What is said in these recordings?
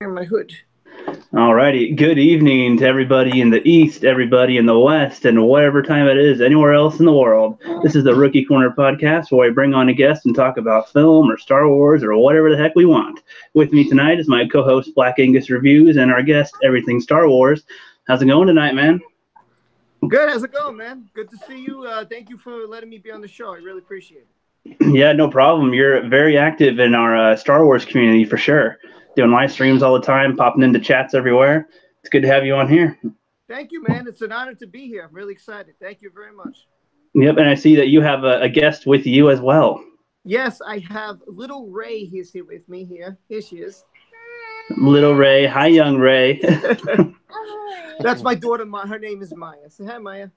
My hood. Alrighty, good evening to everybody in the East, everybody in the West, and whatever time it is, anywhere else in the world. This is the Rookie Corner podcast where I bring on a guest and talk about film or Star Wars or whatever the heck we want. With me tonight is my co-host Black Angus Reviews and our guest Everything Star Wars. How's it going tonight, man? Good. How's it going, man? Good to see you. Thank you for letting me be on the show. I really appreciate it. Yeah, no problem. You're very active in our Star Wars community for sure. Doing live streams all the time, popping into chats everywhere. It's good to have you on here. Thank you, man. It's an honor to be here. I'm really excited. Thank you very much. Yep, and I see that you have a guest with you as well. Yes, I have little Ray. He's here with me here. Here she is. Little Ray. Hi, young Ray. That's my daughter. Her name is Maya. Say hi, Maya.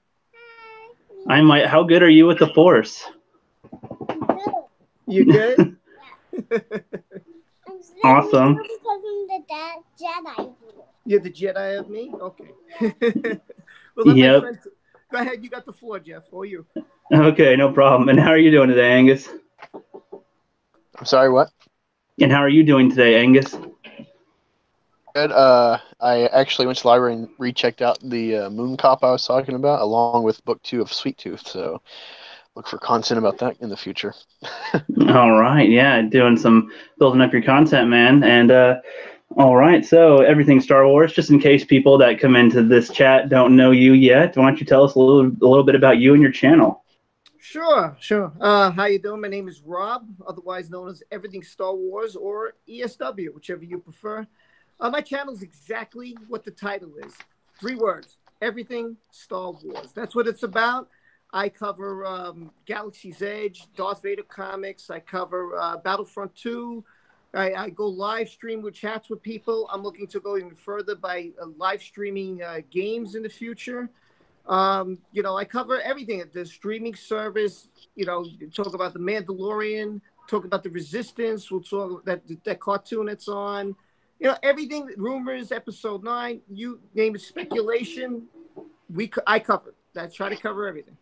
Hi, Maya. How good are you with the Force? You good? Awesome. You're the Jedi of me? Okay. Well, yep. Go ahead. You got the floor, Jeff. Or you. Okay, no problem. And how are you doing today, Angus? I'm sorry, what? And how are you doing today, Angus? Good. I actually went to the library and rechecked out the Moon Cop I was talking about, along with Book 2 of Sweet Tooth, so look for content about that in the future. All right, yeah, building up your content, man. And all right, so everything Star Wars. Just in case people that come into this chat don't know you yet, why don't you tell us a little bit about you and your channel? Sure. How you doing? My name is Rob, otherwise known as Everything Star Wars or ESW, whichever you prefer. My channel is exactly what the title is. 3 words: Everything Star Wars. That's what it's about. I cover Galaxy's Edge, Darth Vader comics. I cover Battlefront 2. I go live stream with chats with people. I'm looking to go even further by live streaming games in the future. I cover everything at the streaming service. Talk about the Mandalorian, talk about the Resistance. We'll talk about that cartoon that's on. Everything, rumors, episode 9, you name it, speculation. I cover. I try to cover everything.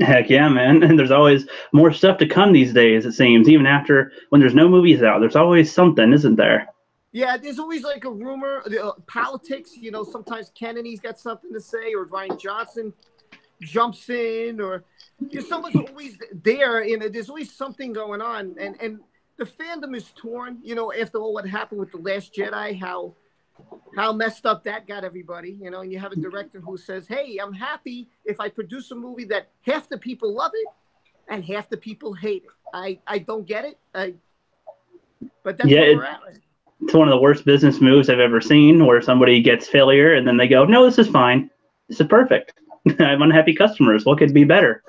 Heck yeah, man. And there's always more stuff to come these days, it seems. Even after, when there's no movies out, there's always something, isn't there? Yeah, there's always like a rumor. Politics, sometimes Kennedy's got something to say, or Ryan Johnson jumps in, or someone's always there. There's always something going on. And the fandom is torn, after all what happened with The Last Jedi, how messed up that got everybody, and you have a director who says, hey, I'm happy if I produce a movie that half the people love it and half the people hate it. I don't get it. But that's where we're at. It's one of the worst business moves I've ever seen, where somebody gets failure and then they go, no, this is fine. This is perfect. I have unhappy customers. What could be better?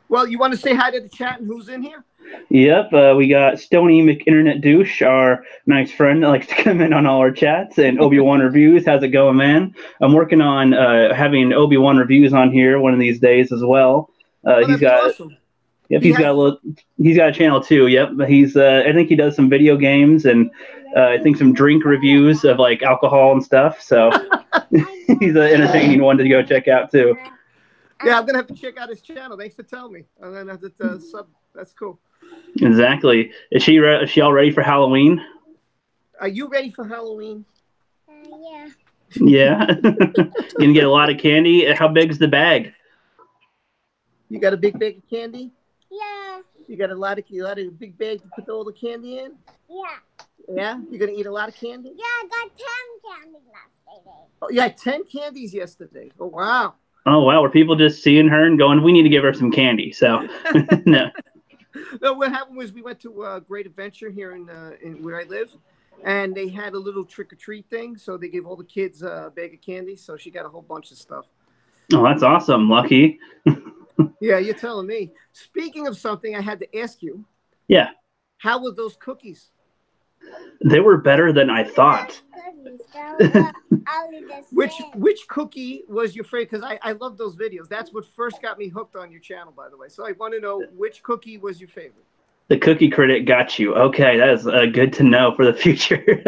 Well, you want to say hi to the chat and who's in here? Yep, we got Stony McInternet Douche, our nice friend that likes to come in on all our chats, and Obi-Wan Reviews. How's it going, man? I'm working on having Obi-Wan Reviews on here one of these days as well. He's got awesome. Yep, he's got a channel too. Yep, he's I think he does some video games and I think some drink reviews of like alcohol and stuff. So he's an entertaining one to go check out too. Yeah, I'm gonna have to check out his channel. Thanks for telling me. I'm gonna have to sub. That's cool. Exactly. Is she all ready for Halloween? Are you ready for Halloween? Yeah. Yeah. You can get a lot of candy. How big's the bag? You got a big bag of candy? Yeah. You got a lot of big bag to put all the candy in? Yeah. Yeah? You're gonna eat a lot of candy? Yeah, I got 10 candy yesterday. Oh, you had 10 candies yesterday. Oh wow. Oh wow, were people just seeing her and going, we need to give her some candy? So no. No, what happened was we went to Great Adventure here in where I live, and they had a little trick-or-treat thing, so they gave all the kids a bag of candy, so she got a whole bunch of stuff. Oh, that's awesome. Lucky. Yeah, you're telling me. Speaking of something, I had to ask you. Yeah. How were those cookies? They were better than I thought. Which cookie was your favorite? Because I love those videos. That's what first got me hooked on your channel, by the way. So I want to know which cookie was your favorite. The Cookie Critic got you. Okay, that is good to know for the future.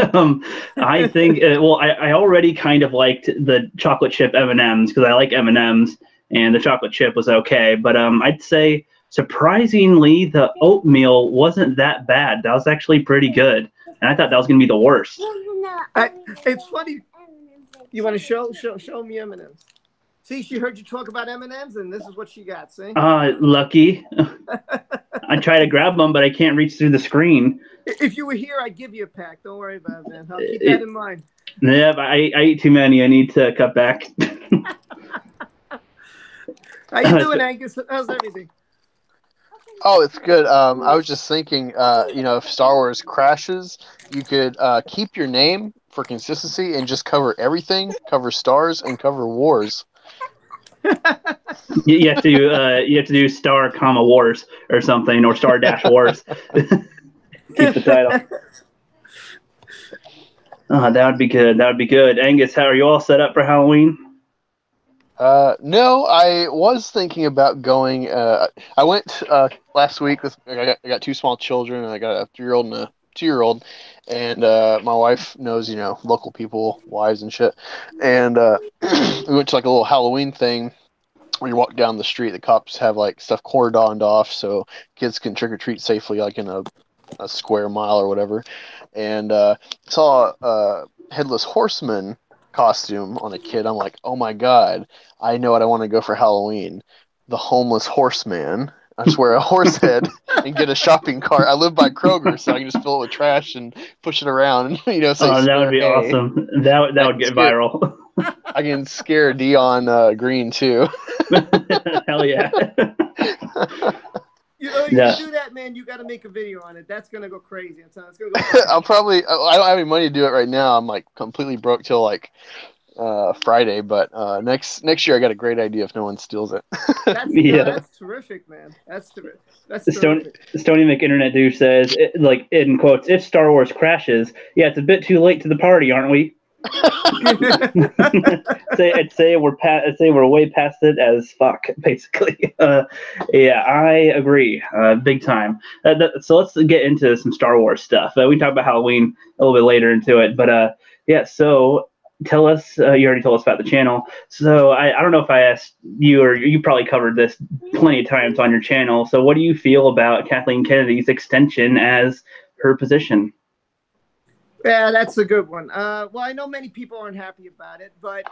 I think, I already kind of liked the chocolate chip M&Ms because I like M&Ms, and the chocolate chip was okay. But I'd say, surprisingly, the oatmeal wasn't that bad. That was actually pretty good. and I thought that was going to be the worst. It's funny. You want to show me M&Ms? See, she heard you talk about M&Ms, and this is what she got. See? Lucky. I try to grab them, but I can't reach through the screen. If you were here, I'd give you a pack. Don't worry about it, man. I'll keep that in mind. Yeah, but I eat too many. I need to cut back. How you doing, Angus? How's everything? Oh, it's good. I was just thinking, if Star Wars crashes, you could keep your name for consistency and just cover everything, cover stars and cover wars. You have to do star comma wars or something, or star dash wars. Keep the title. That would be good. That would be good. Angus, how are you all set up for Halloween? No, I was thinking about going. I went last week with. I got two small children, and I got a 3-year-old and a 2-year-old, and my wife knows local people, wives and shit, and we went to like a little Halloween thing where you walk down the street. The cops have like stuff cordoned off so kids can trick or treat safely, like in a square mile or whatever, and saw a headless horseman costume on a kid. I'm like, oh my god, I know what I want to go for Halloween. The homeless horseman. I just wear a horse head and get a shopping cart. I live by Kroger, so I can just fill it with trash and push it around. Say, that would be awesome. That would get viral. I can scare Dion Green too. Hell yeah. You do that, man. You got to make a video on it. That's gonna go crazy. It's gonna go crazy. I don't have any money to do it right now. I'm like completely broke till like Friday, but next year I got a great idea if no one steals it. That's terrific, man. That's terrific. Stony McInternet Dude says, like in quotes, if Star Wars crashes, yeah, it's a bit too late to the party, aren't we? say we're way past it as fuck, basically. Yeah, I agree, big time. So let's get into some Star Wars stuff. We can talk about Halloween a little bit later into it, but yeah. So tell us. You already told us about the channel. So I don't know if I asked you, or you probably covered this plenty of times on your channel. So what do you feel about Kathleen Kennedy's extension as her position? Yeah, that's a good one. Well, I know many people aren't happy about it, but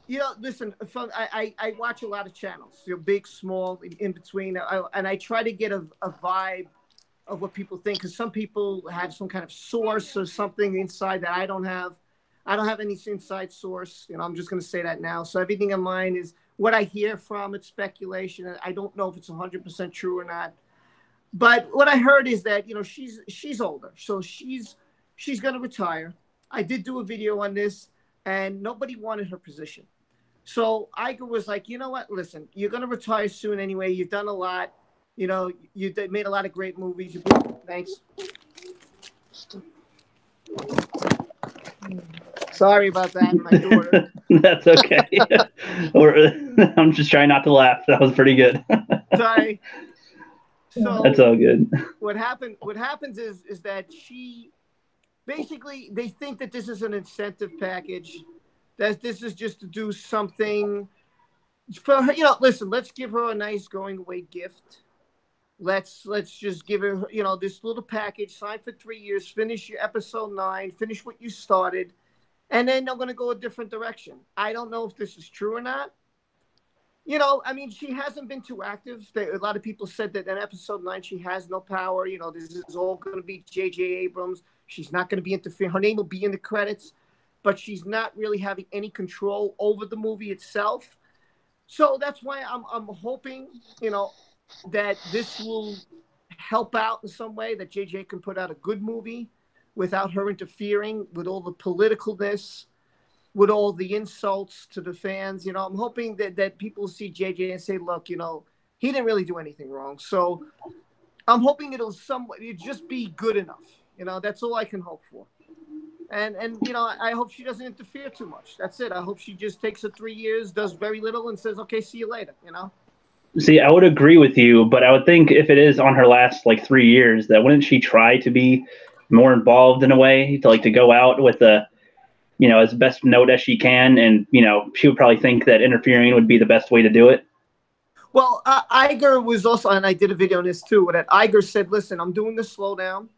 listen, I watch a lot of channels, big, small, in between, and I try to get a vibe of what people think, because some people have some kind of source or something inside that I don't have. I don't have any inside source. I'm just going to say that now. So everything in mine is what I hear from. It's speculation. I don't know if it's 100% true or not. But what I heard is that she's older, so she's going to retire. I did do a video on this, and nobody wanted her position. So Iger was like, you know what? Listen, you're going to retire soon anyway. You've done a lot. You made a lot of great movies. Thanks. Sorry about that, my daughter. That's okay. I'm just trying not to laugh. That was pretty good. Sorry. So that's all good. What happens is that she... Basically, they think that this is an incentive package, that this is just to do something for her. Listen, let's give her a nice going away gift. Let's just give her, this little package, sign for 3 years, finish your episode 9, finish what you started, and then they're going to go a different direction. I don't know if this is true or not. She hasn't been too active. A lot of people said that in episode 9, she has no power. This is all going to be J.J. Abrams. She's not going to be interfering. Her name will be in the credits, but she's not really having any control over the movie itself. So that's why I'm hoping, that this will help out in some way, that J.J. can put out a good movie without her interfering with all the politicalness, with all the insults to the fans. I'm hoping that people see JJ and say, look, he didn't really do anything wrong. So I'm hoping it'll just be good enough. That's all I can hope for. And I hope she doesn't interfere too much. That's it. I hope she just takes her 3 years, does very little, and says, okay, see you later, See, I would agree with you, but I would think if it is on her last 3 years, that wouldn't she try to be more involved in a way, to go out with as best note as she can, and she would probably think that interfering would be the best way to do it. Well, Iger was also, and I did a video on this too, that Iger said, listen, I'm doing the slowdown,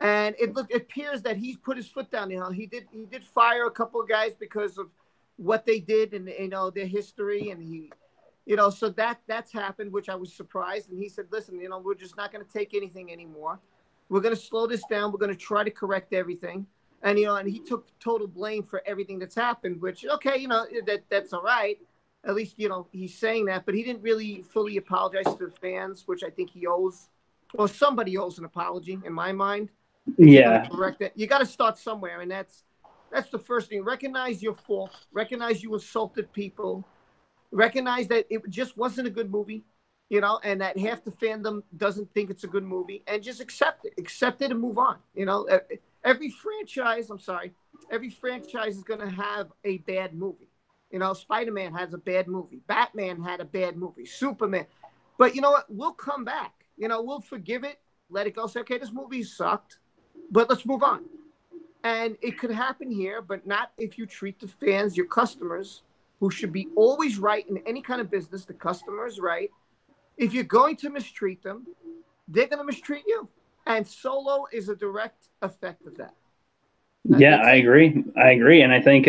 And it appears that he's put his foot down. He did fire a couple of guys because of what they did and their history, and so that's happened, which I was surprised. And he said, listen, we're just not going to take anything anymore. We're going to slow this down. We're going to try to correct everything. And and he took total blame for everything that's happened, which okay, that's all right. At least he's saying that, but he didn't really fully apologize to the fans, which I think he owes, or somebody owes an apology in my mind. Yeah. Correct it. You got to start somewhere, and that's the first thing. Recognize your fault. Recognize you insulted people. Recognize that it just wasn't a good movie, and that half the fandom doesn't think it's a good movie, and just accept it and move on. Every franchise is going to have a bad movie. Spider-Man has a bad movie. Batman had a bad movie. Superman. But you know what? We'll come back. We'll forgive it, let it go. Say, okay, this movie sucked, but let's move on. And it could happen here, but not if you treat the fans, your customers, who should be always right in any kind of business. The customer is right. If you're going to mistreat them, they're going to mistreat you. And Solo is a direct effect of that. Yeah, I agree. And I think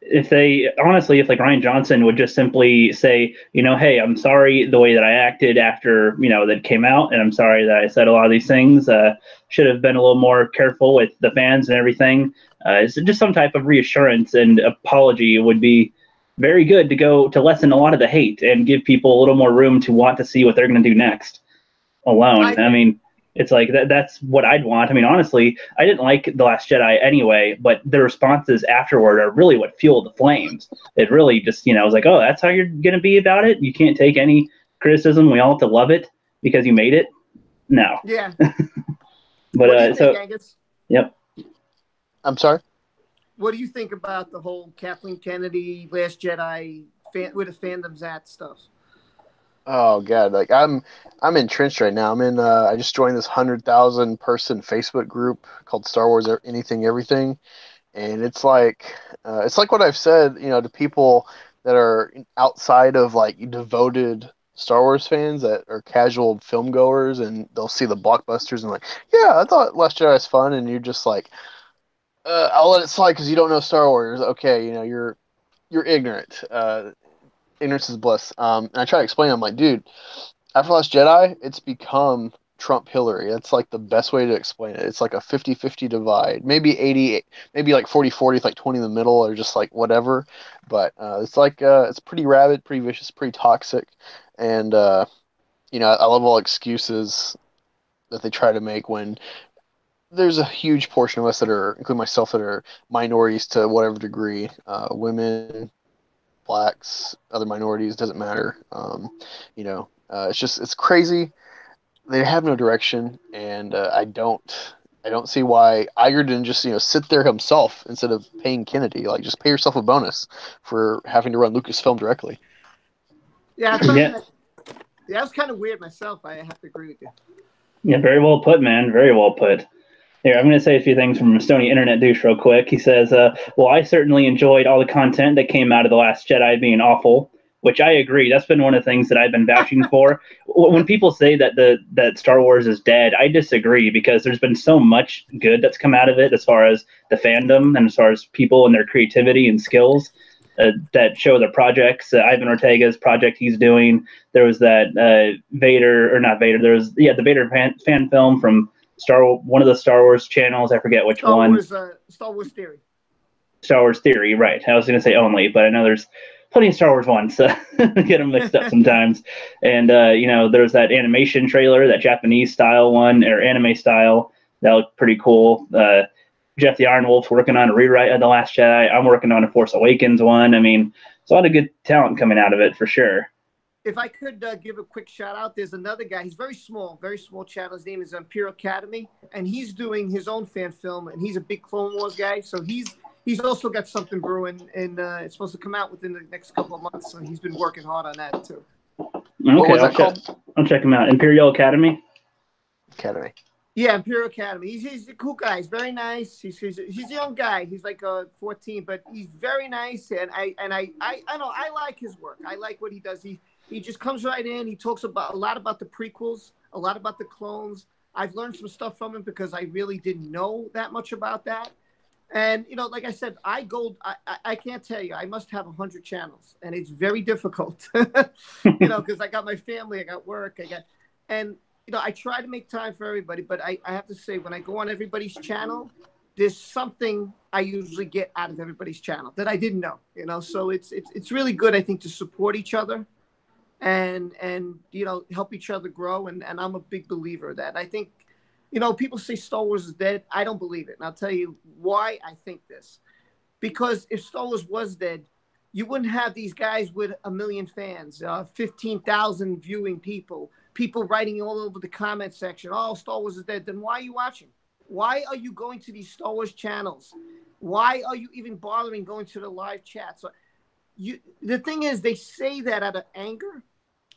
if like Ryan Johnson would just simply say, hey, I'm sorry the way that I acted after, that came out, and I'm sorry that I said a lot of these things, should have been a little more careful with the fans and everything. It's just some type of reassurance and apology would be very good to lessen a lot of the hate and give people a little more room to want to see what they're going to do next alone. I mean, it's like that's what I'd want. I mean, honestly, I didn't like The Last Jedi anyway, but the responses afterward are really what fueled the flames. It really just, I was like, oh, that's how you're going to be about it? You can't take any criticism. We all have to love it because you made it? No. Yeah. But what do you think, Angus? Yep. I'm sorry? What do you think about the whole Kathleen Kennedy, Last Jedi, where the fandom's at stuff? Oh God, like I'm entrenched right now. I just joined this 100,000 person Facebook group called Star Wars Anything Everything, and it's like what I've said, to people that are outside of like devoted Star Wars fans that are casual film goers, and they'll see the blockbusters and like, yeah, I thought Last Jedi was fun, and you're just like, I'll let it slide because you don't know Star Wars. Okay, you're ignorant. Ignorance is bliss. And I try to explain, I'm like, dude, after Last Jedi, it's become Trump Hillary. That's like the best way to explain it. It's like a 50-50 divide. Maybe 80, maybe like 40-40, it's like 20 in the middle, or just like whatever. But it's like it's pretty rabid, pretty vicious, pretty toxic. And I love all excuses that they try to make when there's a huge portion of us that are, including myself, that are minorities to whatever degree, women, blacks, other minorities, doesn't matter. It's crazy. They have no direction, and I don't see why Iger didn't just sit there himself instead of paying Kennedy. Like, just pay yourself a bonus for having to run Lucasfilm directly. Yeah, that was kind of weird myself. I have to agree with you. Yeah, very well put, man. Very well put. Here, I'm going to say a few things from Stony Internet Douche real quick. He says, well, I certainly enjoyed all the content that came out of The Last Jedi being awful, which I agree. That's been one of the things that I've been vouching for. When people say that Star Wars is dead, I disagree, because there's been so much good that's come out of it as far as the fandom and as far as people and their creativity and skills that show the projects. Ivan Ortega's project he's doing. There was that Vader, or not Vader, there was, the Vader fan film from one of the Star Wars channels. I forget which one. Star Wars Theory. Star Wars Theory, right. I was going to say only, but I know there's plenty of Star Wars ones, so get them mixed up sometimes. And, there's that animation trailer, that Japanese style one, or anime style. That looked pretty cool. Jeff the Iron Wolf's working on a rewrite of The Last Jedi. I'm working on a Force Awakens one. I mean, there's a lot of good talent coming out of it, for sure. If I could give a quick shout out, there's another guy. He's very small channel. His name is Imperial Academy, and he's doing his own fan film, and he's a big Clone Wars guy. So he's also got something brewing, and it's supposed to come out within the next couple of months. So he's been working hard on that too. Okay, I'll check him out. Imperial Academy. Yeah, Imperial Academy. He's a cool guy. He's very nice. He's a young guy. He's like 14, but he's very nice, and I know I like his work. I like what he does. He just comes right in. He talks a lot about the prequels, a lot about the clones, I've learned some stuff from him because I really didn't know that much about that. And like I said, I can't tell you. I must have 100 channels, and it's very difficult. Because I got my family, I got work, and I try to make time for everybody. But I have to say, when I go on everybody's channel, there's something I usually get out of everybody's channel that I didn't know. So it's really good, I think, to support each other and help each other grow. And I'm a big believer of that. I think. People say Star Wars is dead. I don't believe it. And I'll tell you why I think this. Because if Star Wars was dead, you wouldn't have these guys with 1 million fans, 15,000 viewing people writing all over the comment section. Oh, Star Wars is dead. Then why are you watching? Why are you going to these Star Wars channels? Why are you even bothering going to the live chat? So the thing is, they say that out of anger,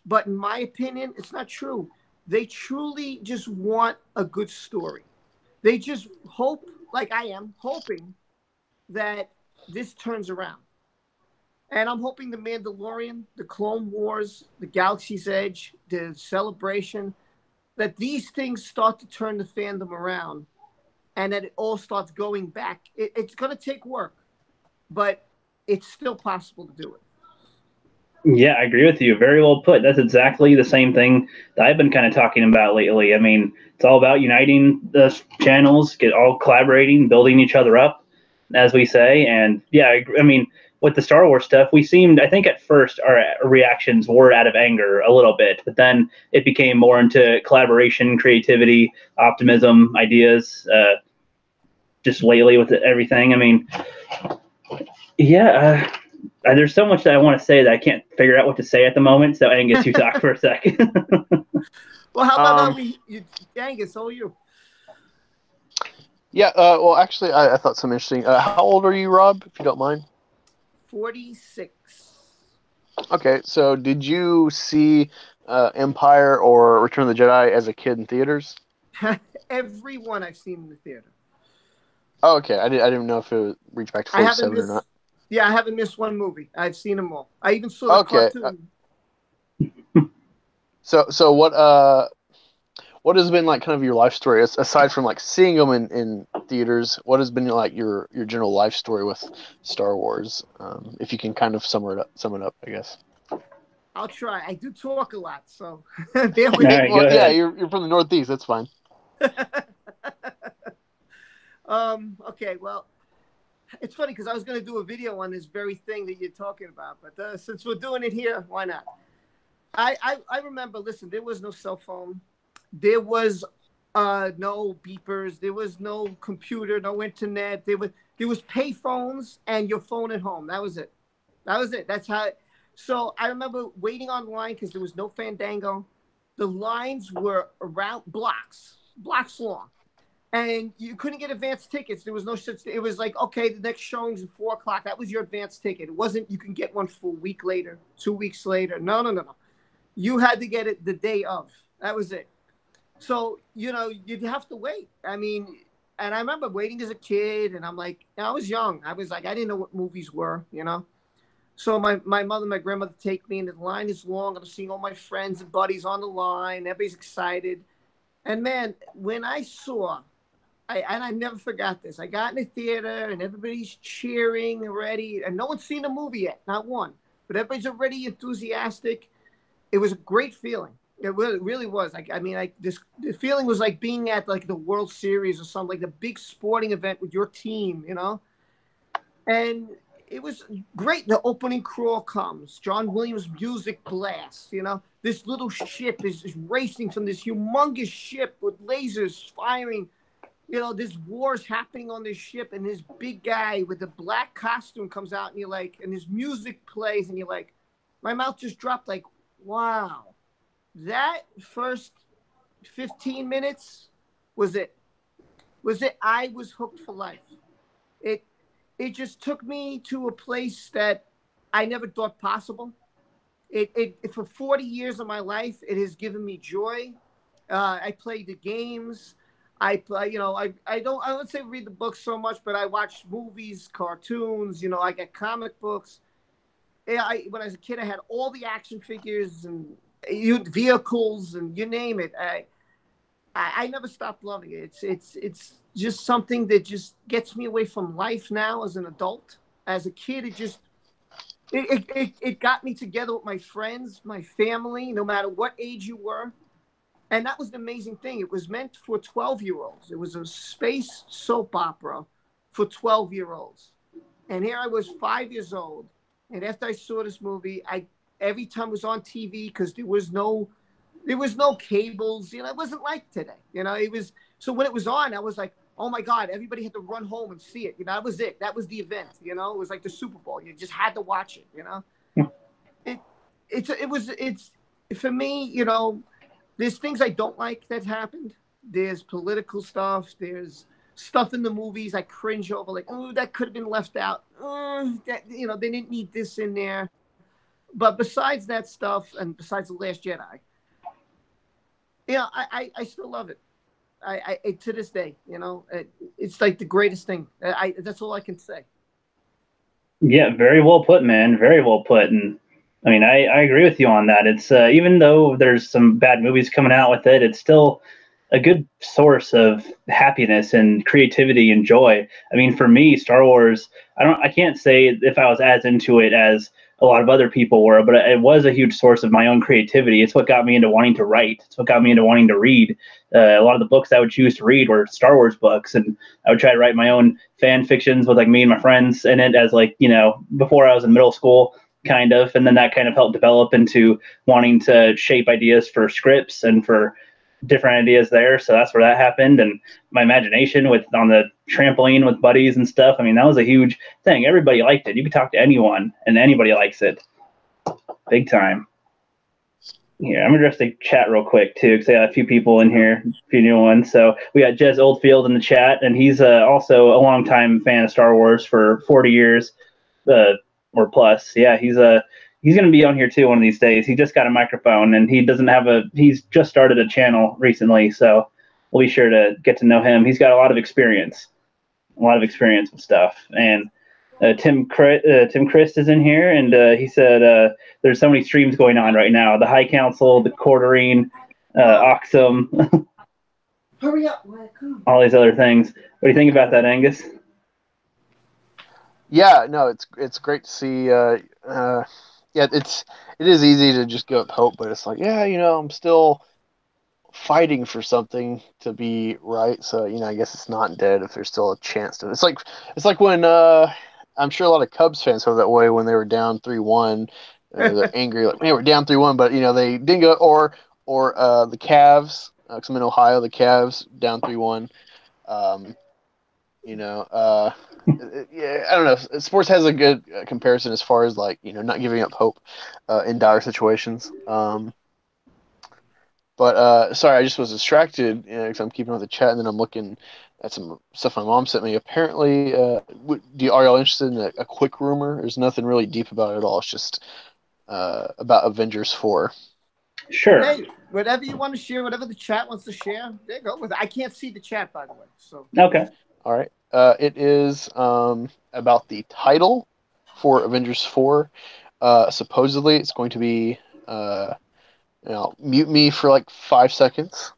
but in my opinion, it's not true. They truly just want a good story. They just hope, like I am, hoping that this turns around. And I'm hoping The Mandalorian, The Clone Wars, The Galaxy's Edge, The Celebration, that these things start to turn the fandom around and that it all starts going back. It's going to take work, but it's still possible to do it. Yeah, I agree with you. Very well put. That's exactly the same thing that I've been kind of talking about lately. I mean, it's all about uniting the channels, get all collaborating, building each other up, as we say. And yeah, I mean, with the Star Wars stuff, I think at first our reactions were out of anger a little bit, but then it became more into collaboration, creativity, optimism, ideas, just lately with everything. I mean, yeah, there's so much that I want to say that I can't figure out what to say at the moment. So Angus, you talk for a second. Well, how about Angus? So are you? Yeah. Well, actually, I thought some interesting. How old are you, Rob? If you don't mind. 46. Okay. So, did you see Empire or Return of the Jedi as a kid in theaters? Every one I've seen in the theater. Oh, okay. I didn't know if it reached back to 47 or not. Yeah, I haven't missed one movie. I've seen them all. I even saw the cartoon. So what has been like kind of your life story aside from like seeing them in theaters? What has been like your general life story with Star Wars? If you can kind of sum it up, I guess. I'll try. I do talk a lot, so bear with me. Right, well, yeah, you're from the Northeast. That's fine. Okay. Well, it's funny because I was going to do a video on this very thing that you're talking about, but since we're doing it here, why not? I remember. Listen, there was no cell phone. There was no beepers. There was no computer, no internet. There was pay phones and your phone at home. That was it. That's how. So I remember waiting online because there was no Fandango. The lines were around blocks long, and you couldn't get advance tickets. There was no such. It was like, okay, the next showing's at 4:00. That was your advance ticket. It wasn't you can get one for a week later, 2 weeks later. No. You had to get it the day of. That was it. So, you'd have to wait. I mean, and I remember waiting as a kid, and I'm like, I was young. I was like, I didn't know what movies were. So my mother, my grandmother take me, and the line is long. I'm seeing all my friends and buddies on the line. Everybody's excited. And man, when I saw, I never forgot this. I got in the theater, and everybody's cheering already, and no one's seen the movie yet, not one. But everybody's already enthusiastic. It was a great feeling. It really was. The feeling was like being at like the World Series or something, like the big sporting event with your team, And it was great. The opening crawl comes. John Williams' music blasts. This little ship is racing from this humongous ship with lasers firing. This war's happening on this ship, and this big guy with the black costume comes out, and you're like, and his music plays, and you're like, my mouth just dropped. Like, wow. That first 15 minutes was it. I was hooked for life. It just took me to a place that I never thought possible. It for 40 years of my life, it has given me joy. I play the games. I play, I wouldn't say read the books so much, but I watch movies, cartoons, I get comic books. When I was a kid, I had all the action figures and vehicles and you name it. I never stopped loving it. It's just something that just gets me away from life now as an adult. As a kid, it got me together with my friends, my family, no matter what age you were. And that was the amazing thing. It was meant for 12-year-olds. It was a space soap opera for 12-year-olds. And here I was 5 years old. And after I saw this movie, every time it was on TV, because there was no cables, it wasn't like today. It was, so when it was on, I was like, oh my God, everybody had to run home and see it. That was it. That was the event. It was like the Super Bowl. You just had to watch it. It's for me, there's things I don't like that happened. There's political stuff. There's stuff in the movies I cringe over, like, oh, that could have been left out. That they didn't need this in there. But besides that stuff, and besides The Last Jedi, I still love it. I to this day, it's like the greatest thing. That's all I can say. Yeah, very well put, man. Very well put. And I mean, I agree with you on that. It's even though there's some bad movies coming out with it, it's still a good source of happiness and creativity and joy. I mean, for me, Star Wars, I can't say if I was as into it as a lot of other people were, but it was a huge source of my own creativity. It's what got me into wanting to write. It's what got me into wanting to read. A lot of the books I would choose to read were Star Wars books, and I would try to write my own fan fictions with like me and my friends in it as like, before I was in middle school, kind of, and then that kind of helped develop into wanting to shape ideas for scripts and for different ideas there. So that's where that happened. And my imagination on the trampoline with buddies and stuff, I mean, that was a huge thing. Everybody liked it. You could talk to anyone and anybody likes it. Big time. Yeah, I'm gonna address the chat real quick too, because I got a few people in here, a few new ones. So we got Jez Oldfield in the chat, and he's also a longtime fan of Star Wars for 40 years or plus. Yeah, he's going to be on here too one of these days. He just got a microphone, and he's just started a channel recently, so we'll be sure to get to know him. He's got a lot of experience with stuff. And Tim Christ is in here, and he said there's so many streams going on right now. The High Council, the Quarterine, Oxum, Hurry up, all these other things. What do you think about that, Angus? Yeah, no, it's great to see. Yeah, it is easy to just give up hope, but it's like, yeah, I'm still fighting for something to be right. So, I guess it's not dead if there's still a chance to. It's like when I'm sure a lot of Cubs fans felt that way when they were down 3-1. They're angry, like, man, we're down 3-1, but they didn't go. Or the Cavs, because I'm in Ohio, the Cavs down 3-1. Yeah, I don't know. Sports has a good comparison as far as like not giving up hope in dire situations. But sorry, I just was distracted because I'm keeping up with the chat, and then I'm looking at some stuff my mom sent me. Apparently, are y'all interested in a quick rumor? There's nothing really deep about it at all. It's just about Avengers 4. Sure. Hey, whatever you want to share, whatever the chat wants to share, there you go with it. I can't see the chat, by the way. So Okay. All right. It is about the title for Avengers 4. Supposedly, it's going to be, mute me for like 5 seconds.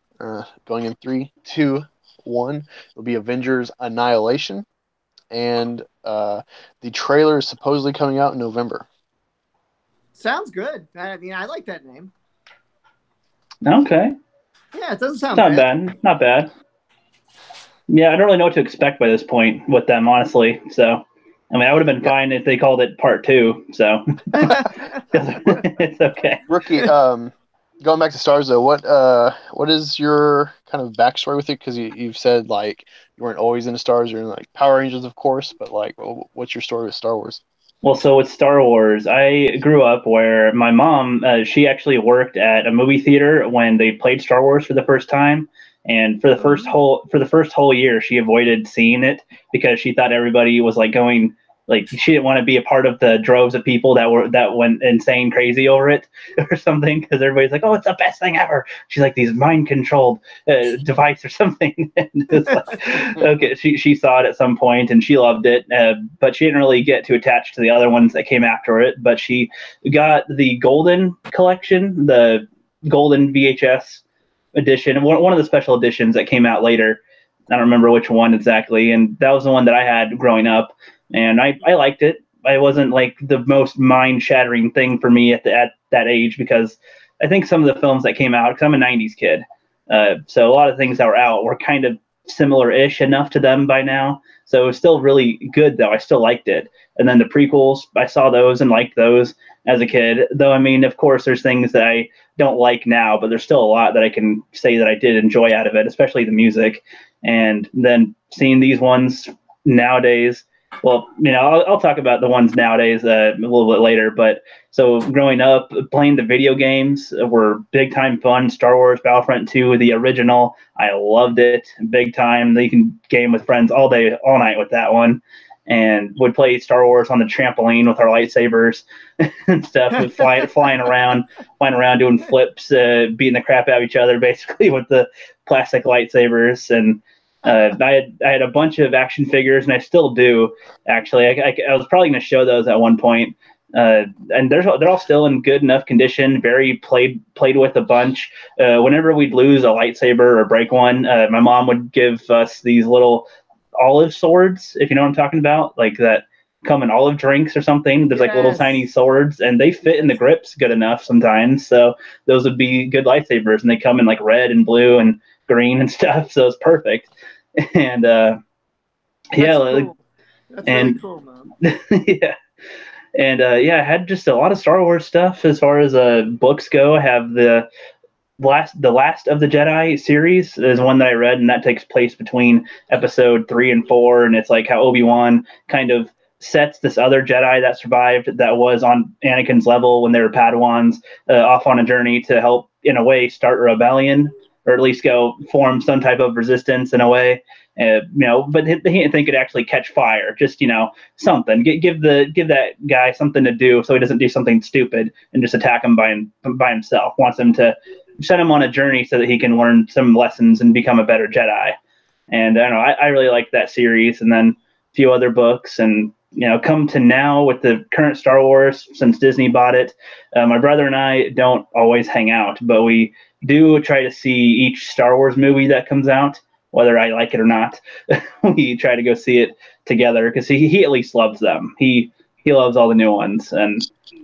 Going in 3, 2, 1. It'll be Avengers Annihilation. And the trailer is supposedly coming out in November. sounds good. I mean, I like that name. Okay. Yeah, it doesn't sound Not bad. Not bad. Yeah, I don't really know what to expect by this point with them, honestly. So, I mean, I would have been fine if they called it Part 2. So, it's okay. Rookie, going back to Stars though, what is your kind of backstory with it? Because you've said like you weren't always into Stars. You're in like Power Rangers, of course, but like, what's your story with Star Wars? Well, so with Star Wars, I grew up where my mom, she actually worked at a movie theater when they played Star Wars for the first time. And for the first whole year, she avoided seeing it because she thought everybody was like going, like she didn't want to be a part of the droves of people that went insane crazy over it or something, because everybody's like, oh, it's the best thing ever. She's like, these mind controlled device or something. And it's like, okay, she saw it at some point and she loved it, but she didn't really get too attached to the other ones that came after it. But she got the Golden collection, the Golden VHS edition, one of the special editions that came out later. I don't remember which one exactly, and that was the one that I had growing up, and I liked it. It wasn't like the most mind-shattering thing for me at that age, because I think some of the films that came out, because I'm a '90s kid, so a lot of things that were out were kind of similar-ish enough to them by now. So it was still really good, though. I still liked it. And then the prequels, I saw those and liked those as a kid. Though, I mean, of course, there's things that I don't like now, but there's still a lot that I can say that I did enjoy out of it, especially the music. And then seeing these ones nowadays, well, I'll talk about the ones nowadays a little bit later. But so growing up, playing the video games were big time fun. Star Wars Battlefront 2, the original, I loved it big time. You can game with friends all day, all night with that one, and would play Star Wars on the trampoline with our lightsabers and stuff, with flying around, doing flips, beating the crap out of each other, basically with the plastic lightsabers. And I had a bunch of action figures, and I still do, actually. I was probably going to show those at one point. And they're all still in good enough condition, very played with a bunch. Whenever we'd lose a lightsaber or break one, my mom would give us these little olive swords, if you know what I'm talking about, like that come in olive drinks or something. There's like little tiny swords, and they fit in the grips good enough sometimes. So those would be good lightsabers, and they come in like red and blue and green and stuff. So it's perfect. And That's cool. That's and really cool, man. yeah. And I had just a lot of Star Wars stuff as far as books go. I have the Last of the Jedi series is one that I read, and that takes place between episode 3 and 4, and it's like how Obi-Wan kind of sets this other Jedi that survived, that was on Anakin's level when they were Padawans, off on a journey to help, in a way, start a rebellion, or at least go form some type of resistance in a way. But he didn't think it'd actually catch fire. Just something. Give that guy something to do, so he doesn't do something stupid and just attack him by himself. Wants him to send him on a journey so that he can learn some lessons and become a better Jedi. And I don't know, I really like that series, and then a few other books, and come to now with the current Star Wars, since Disney bought it. My brother and I don't always hang out, but we do try to see each Star Wars movie that comes out, whether I like it or not. We try to go see it together, because he at least loves them. He loves all the new ones,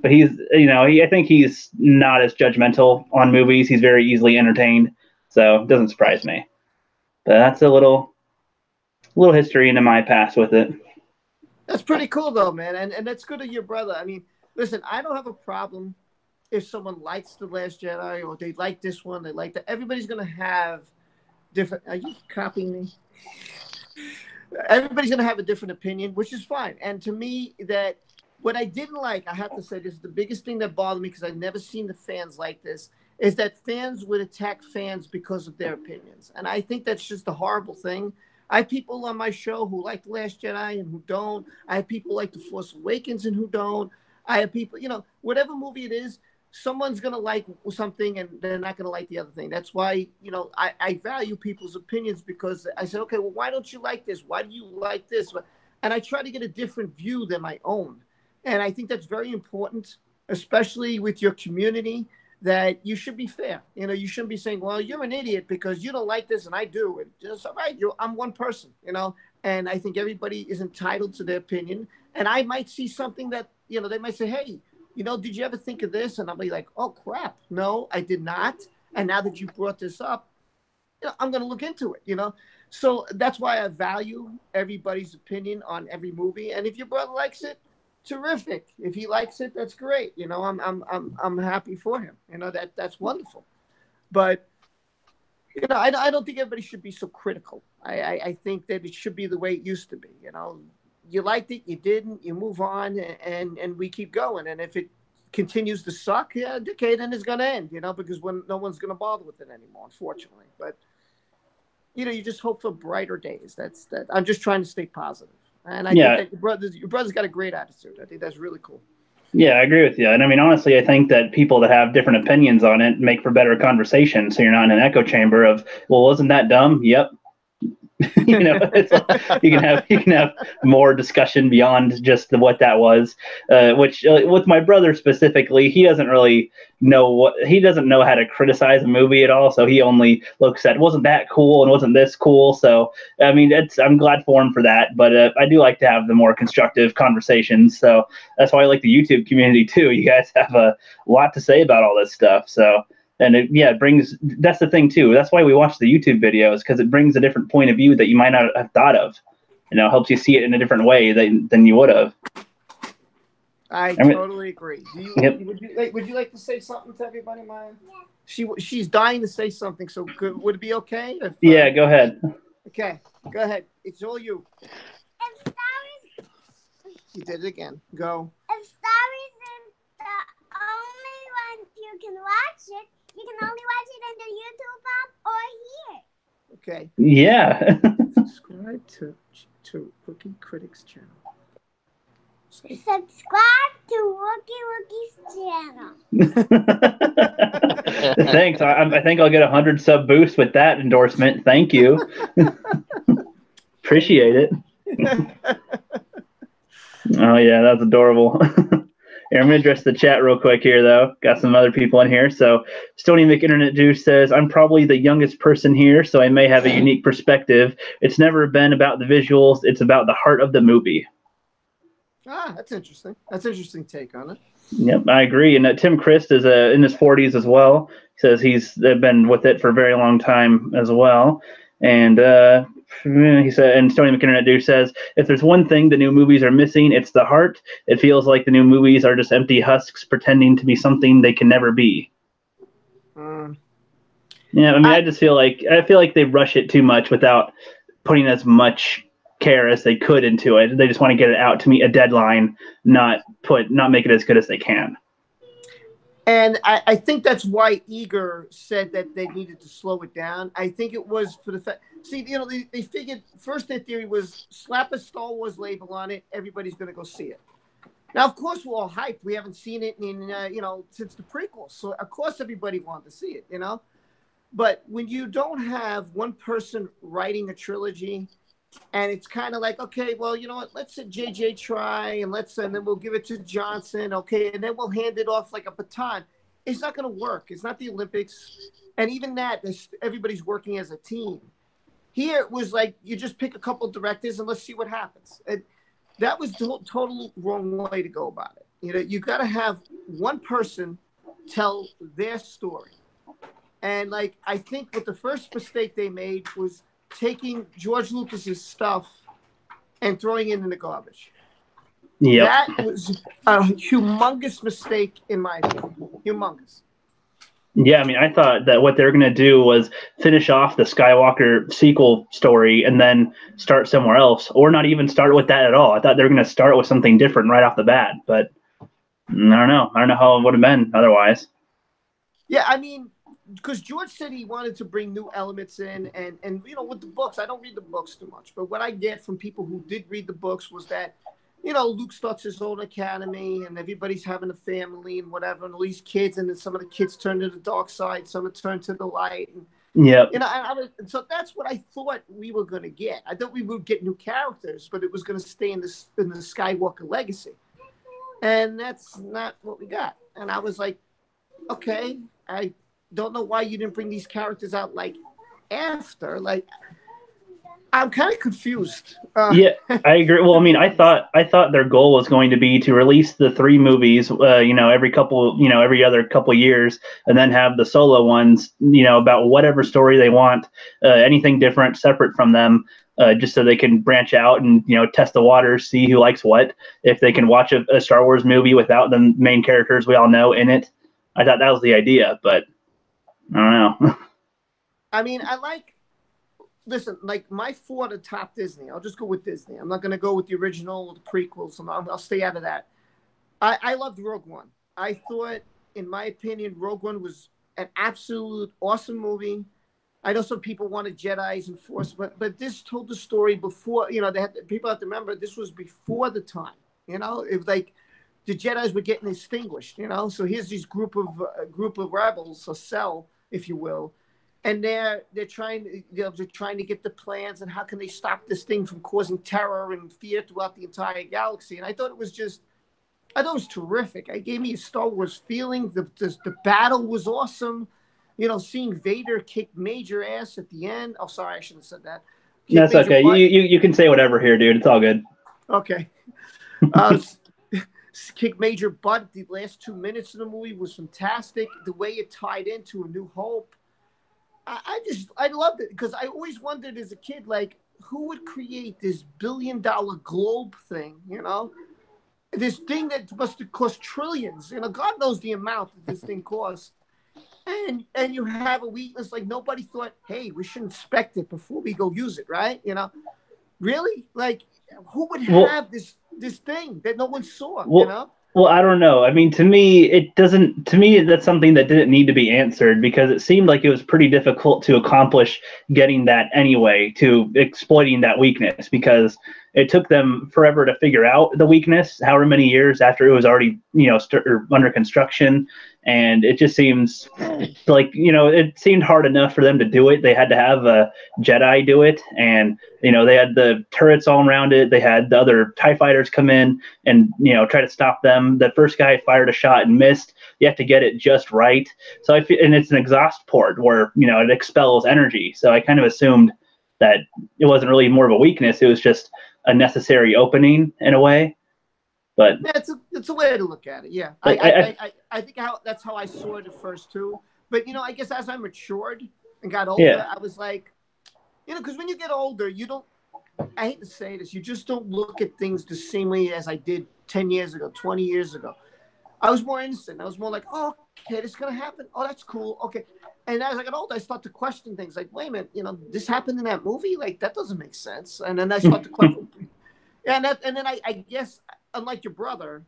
but he's I think he's not as judgmental on movies. He's very easily entertained, so it doesn't surprise me. But that's a little history into my past with it. That's pretty cool, though, man, and that's good of your brother. I mean, listen, I don't have a problem if someone likes The Last Jedi, or they like this one, they like that. Everybody's gonna have different. Are you copying me? Everybody's gonna have a different opinion, which is fine. And to me, that what I didn't like, I have to say, this is the biggest thing that bothered me, because I've never seen the fans like this, is that fans would attack fans because of their opinions. And I think that's just a horrible thing. I have people on my show who like The Last Jedi and who don't. I have people like The Force Awakens and who don't. I have people, whatever movie it is, someone's going to like something and they're not going to like the other thing. That's why, I value people's opinions, because I said, okay, well, why don't you like this? Why do you like this? And I try to get a different view than my own. And I think that's very important, especially with your community, that you should be fair. You shouldn't be saying, well, you're an idiot because you don't like this and I do. And just, all right, I'm one person, and I think everybody is entitled to their opinion. And I might see something that, they might say, hey, did you ever think of this? And I'll be like, oh, crap. No, I did not. And now that you brought this up, I'm going to look into it, So that's why I value everybody's opinion on every movie. And if your brother likes it, terrific. If he likes it, that's great. I'm happy for him. That's wonderful. But I don't think everybody should be so critical. I think that it should be the way it used to be. You liked it, you didn't, you move on, and we keep going. And if it continues to suck, okay, then it's going to end. Because no one's going to bother with it anymore, unfortunately. But you just hope for brighter days. That's that. I'm just trying to stay positive. And I think that your brother's got a great attitude. I think that's really cool. Yeah, I agree with you. And I mean, honestly, I think that people that have different opinions on it make for better conversation. So you're not in an echo chamber of, well, wasn't that dumb? Yep. You can have more discussion beyond just what that was. Which with my brother specifically, he doesn't really he doesn't know how to criticize a movie at all. So he only looks at, wasn't that cool and wasn't this cool. So I mean, I'm glad for him for that. But I do like to have the more constructive conversations. So that's why I like the YouTube community too. You guys have a lot to say about all this stuff. So. And it brings, that's the thing too. That's why we watch the YouTube videos, because it brings a different point of view that you might not have thought of. Helps you see it in a different way than you would have. I totally agree. Would you like to say something to everybody, Maya? Yeah. She's dying to say something. So would it be okay? Yeah, go ahead. Okay, go ahead. It's all you. You did it again. Go. If Star is the only one you can watch it, you can only watch it in the YouTube app or here. Okay. Yeah. Subscribe to Rookie Critic's channel. Subscribe to Rookie's channel. Thanks. I think I'll get 100 sub boost with that endorsement. Thank you. Appreciate it. Oh yeah, that's adorable. Here, I'm going to address the chat real quick here, though. Got some other people in here. So, Stony McInternet Juice says, I'm probably the youngest person here, so I may have a unique perspective. It's never been about the visuals. It's about the heart of the movie. Ah, that's interesting. That's an interesting take on it. Yep, I agree. And Tim Christ is in his 40s as well. He says he's been with it for a very long time as well. And he said, and Stony McInternet Dude says, if there's one thing the new movies are missing, it's the heart. It feels like the new movies are just empty husks pretending to be something they can never be. Yeah, I mean, I just feel like they rush it too much without putting as much care as they could into it. They just want to get it out to meet a deadline, not make it as good as they can. And I think that's why Eager said that they needed to slow it down. I think it was for the fact. See, they figured first their theory was slap a Star Wars label on it, everybody's going to go see it. Now, of course, we're all hyped. We haven't seen it in since the prequels, so of course everybody wanted to see it. But when you don't have one person writing a trilogy, and it's kind of like, okay, well, you know what? Let's let JJ try, and then we'll give it to Johnson, okay, and then we'll hand it off like a baton. It's not going to work. It's not the Olympics, and even that, everybody's working as a team. Here it was like you just pick a couple of directors and let's see what happens. And that was the total wrong way to go about it. You got to have one person tell their story, and I think what the first mistake they made was taking George Lucas's stuff and throwing it in the garbage. Yep. That was a humongous mistake, in my opinion. Humongous. Yeah, I mean, I thought that what they were going to do was finish off the Skywalker sequel story and then start somewhere else, or not even start with that at all. I thought they were going to start with something different right off the bat, but I don't know. I don't know how it would have been otherwise. Yeah, I mean, because George said he wanted to bring new elements in, and with the books, I don't read the books too much, but what I get from people who did read the books was that, Luke starts his own academy, and everybody's having a family and whatever, and all these kids, and then some of the kids turn to the dark side, some turn to the light. Yeah. So that's what I thought we were going to get. I thought we would get new characters, but it was going to stay in the Skywalker legacy, and that's not what we got. And I was like, okay, I don't know why you didn't bring these characters out after. I'm kind of confused. Yeah, I agree. Well, I mean, I thought their goal was going to be to release the 3 movies, every other couple years, and then have the solo ones, about whatever story they want, anything different, separate from them, just so they can branch out and test the waters, see who likes what. If they can watch a Star Wars movie without the main characters we all know in it, I thought that was the idea, but I don't know. I mean, listen, my 4 to top Disney. I'll just go with Disney. I'm not going to go with the original or the prequels. I'll stay out of that. I loved Rogue One. I thought, in my opinion, Rogue One was an absolute awesome movie. I know some people wanted Jedis and Force, but this told the story before. People have to remember this was before the time. It was like the Jedis were getting extinguished. So here's this group of rebels, a cell, if you will. and they're trying to, they're trying to get the plans and how can they stop this thing from causing terror and fear throughout the entire galaxy. And I thought it was terrific. It gave me a Star Wars feeling. The battle was awesome. Seeing Vader kick major ass at the end. Oh, sorry, I shouldn't have said that. That's okay. You can say whatever here, dude. It's all good. Okay. Kick major butt. The last 2 minutes of the movie was fantastic. The way it tied into A New Hope. I loved it because I always wondered as a kid, like, who would create this $1 billion globe thing, This thing that must have cost trillions. God knows the amount that this thing costs. And you have a weakness, like nobody thought, hey, we should inspect it before we go use it, right? Really? Like, who would have this thing that no one saw, Well, I don't know. I mean, to me, that's something that didn't need to be answered because it seemed like it was pretty difficult to accomplish getting that anyway, to exploiting that weakness, because it took them forever to figure out the weakness, however many years after it was already, under construction. And it just seems like, it seemed hard enough for them to do it. They had to have a Jedi do it. And, they had the turrets all around it. They had the other TIE fighters come in and, try to stop them. The first guy fired a shot and missed. You have to get it just right. So I feel, and it's an exhaust port where, it expels energy. So I kind of assumed that it wasn't really more of a weakness. It was just a necessary opening in a way. But yeah, it's a way to look at it. Yeah, I think that's how I saw it at first too. But I guess as I matured and got older, I was like, because when you get older, you don't. I hate to say this, you just don't look at things the same way as I did 10 years ago, 20 years ago. I was more innocent. I was more like, oh, okay, this is gonna happen. Oh, that's cool. Okay. And as I got older, I start to question things like, wait a minute, this happened in that movie? Like, that doesn't make sense. And then I start to question. And then I guess, unlike your brother,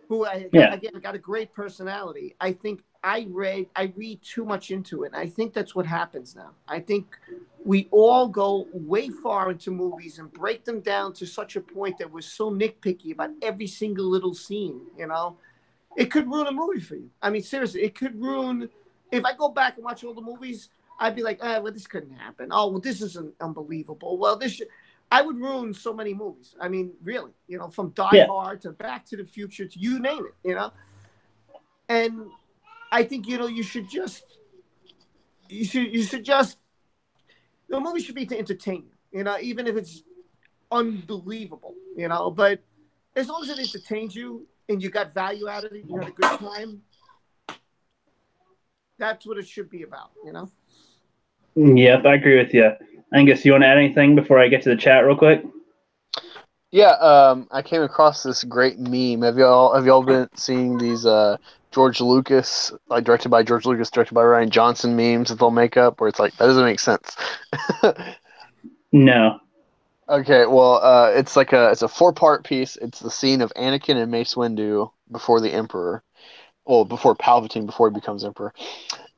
who again got a great personality, I think I read too much into it. And I think that's what happens now. I think we all go way far into movies and break them down to such a point that we're so nitpicky about every single little scene, It could ruin a movie for you. I mean, seriously, it could ruin. If I go back and watch all the movies, I'd be like, well, this couldn't happen. Oh, well, this isn't unbelievable. Well, I would ruin so many movies. I mean, really, from Die Hard to Back to the Future to you name it, And I think, you should just, the movie should be to entertain you, even if it's unbelievable, But as long as it entertains you and you got value out of it, you had a good time, that's what it should be about, Yep, I agree with you. Angus, you want to add anything before I get to the chat real quick? Yeah, I came across this great meme. Have y'all been seeing these George Lucas, directed by George Lucas, directed by Ryan Johnson memes that they'll make up where it's like, that doesn't make sense? No. Okay, well, it's a 4-part piece. It's the scene of Anakin and Mace Windu before the Emperor. Well, before Palpatine, before he becomes Emperor.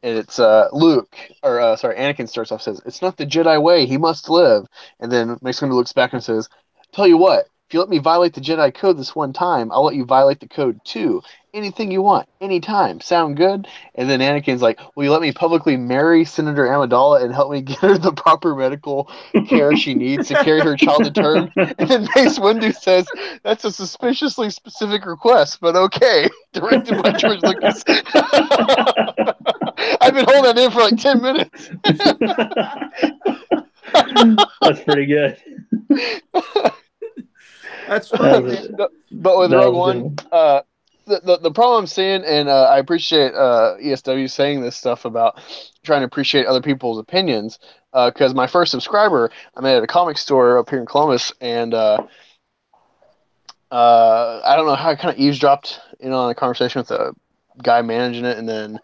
And it's Anakin starts off, says, "It's not the Jedi way, he must live." And then Mace Windu looks back and says, "Tell you what, if you let me violate the Jedi code this one time, I'll let you violate the code too. Anything you want, anytime. Sound good?" And then Anakin's like, "Will you let me publicly marry Senator Amidala and help me get her the proper medical care she needs to carry her child to term?" And then Mace Windu says, "That's a suspiciously specific request, but okay." Directed by George Lucas. I've been holding that in for like 10 minutes. That's pretty good. That's funny. But with Rogue One, the problem I'm seeing, and I appreciate ESW saying this stuff about trying to appreciate other people's opinions, because my first subscriber I met at a comic store up here in Columbus, and I don't know how I kind of eavesdropped on a conversation with a guy managing it, and then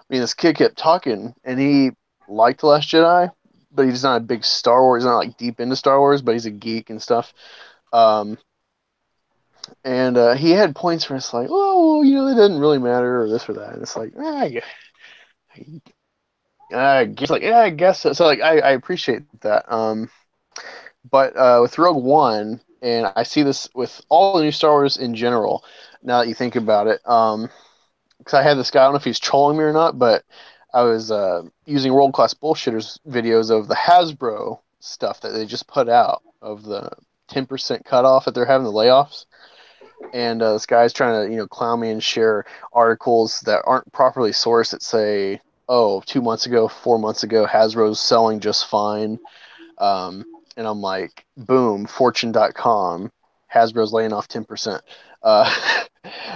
this kid kept talking, and he liked The Last Jedi, but he's not a big Star Wars, he's not like deep into Star Wars, but he's a geek and stuff. And he had points where it's like, oh, it doesn't really matter, or this or that. And it's like, I guess so. So like, I appreciate that. But with Rogue One, and I see this with all the new Star Wars in general, now that you think about it, because I had this guy, I don't know if he's trolling me or not, but I was using World Class Bullshitters videos of the Hasbro stuff that they just put out of the 10% cutoff that they're having, the layoffs. And this guy's trying to, clown me and share articles that aren't properly sourced that say, oh, 2 months ago, 4 months ago, Hasbro's selling just fine. And I'm like, boom, fortune.com, Hasbro's laying off 10%.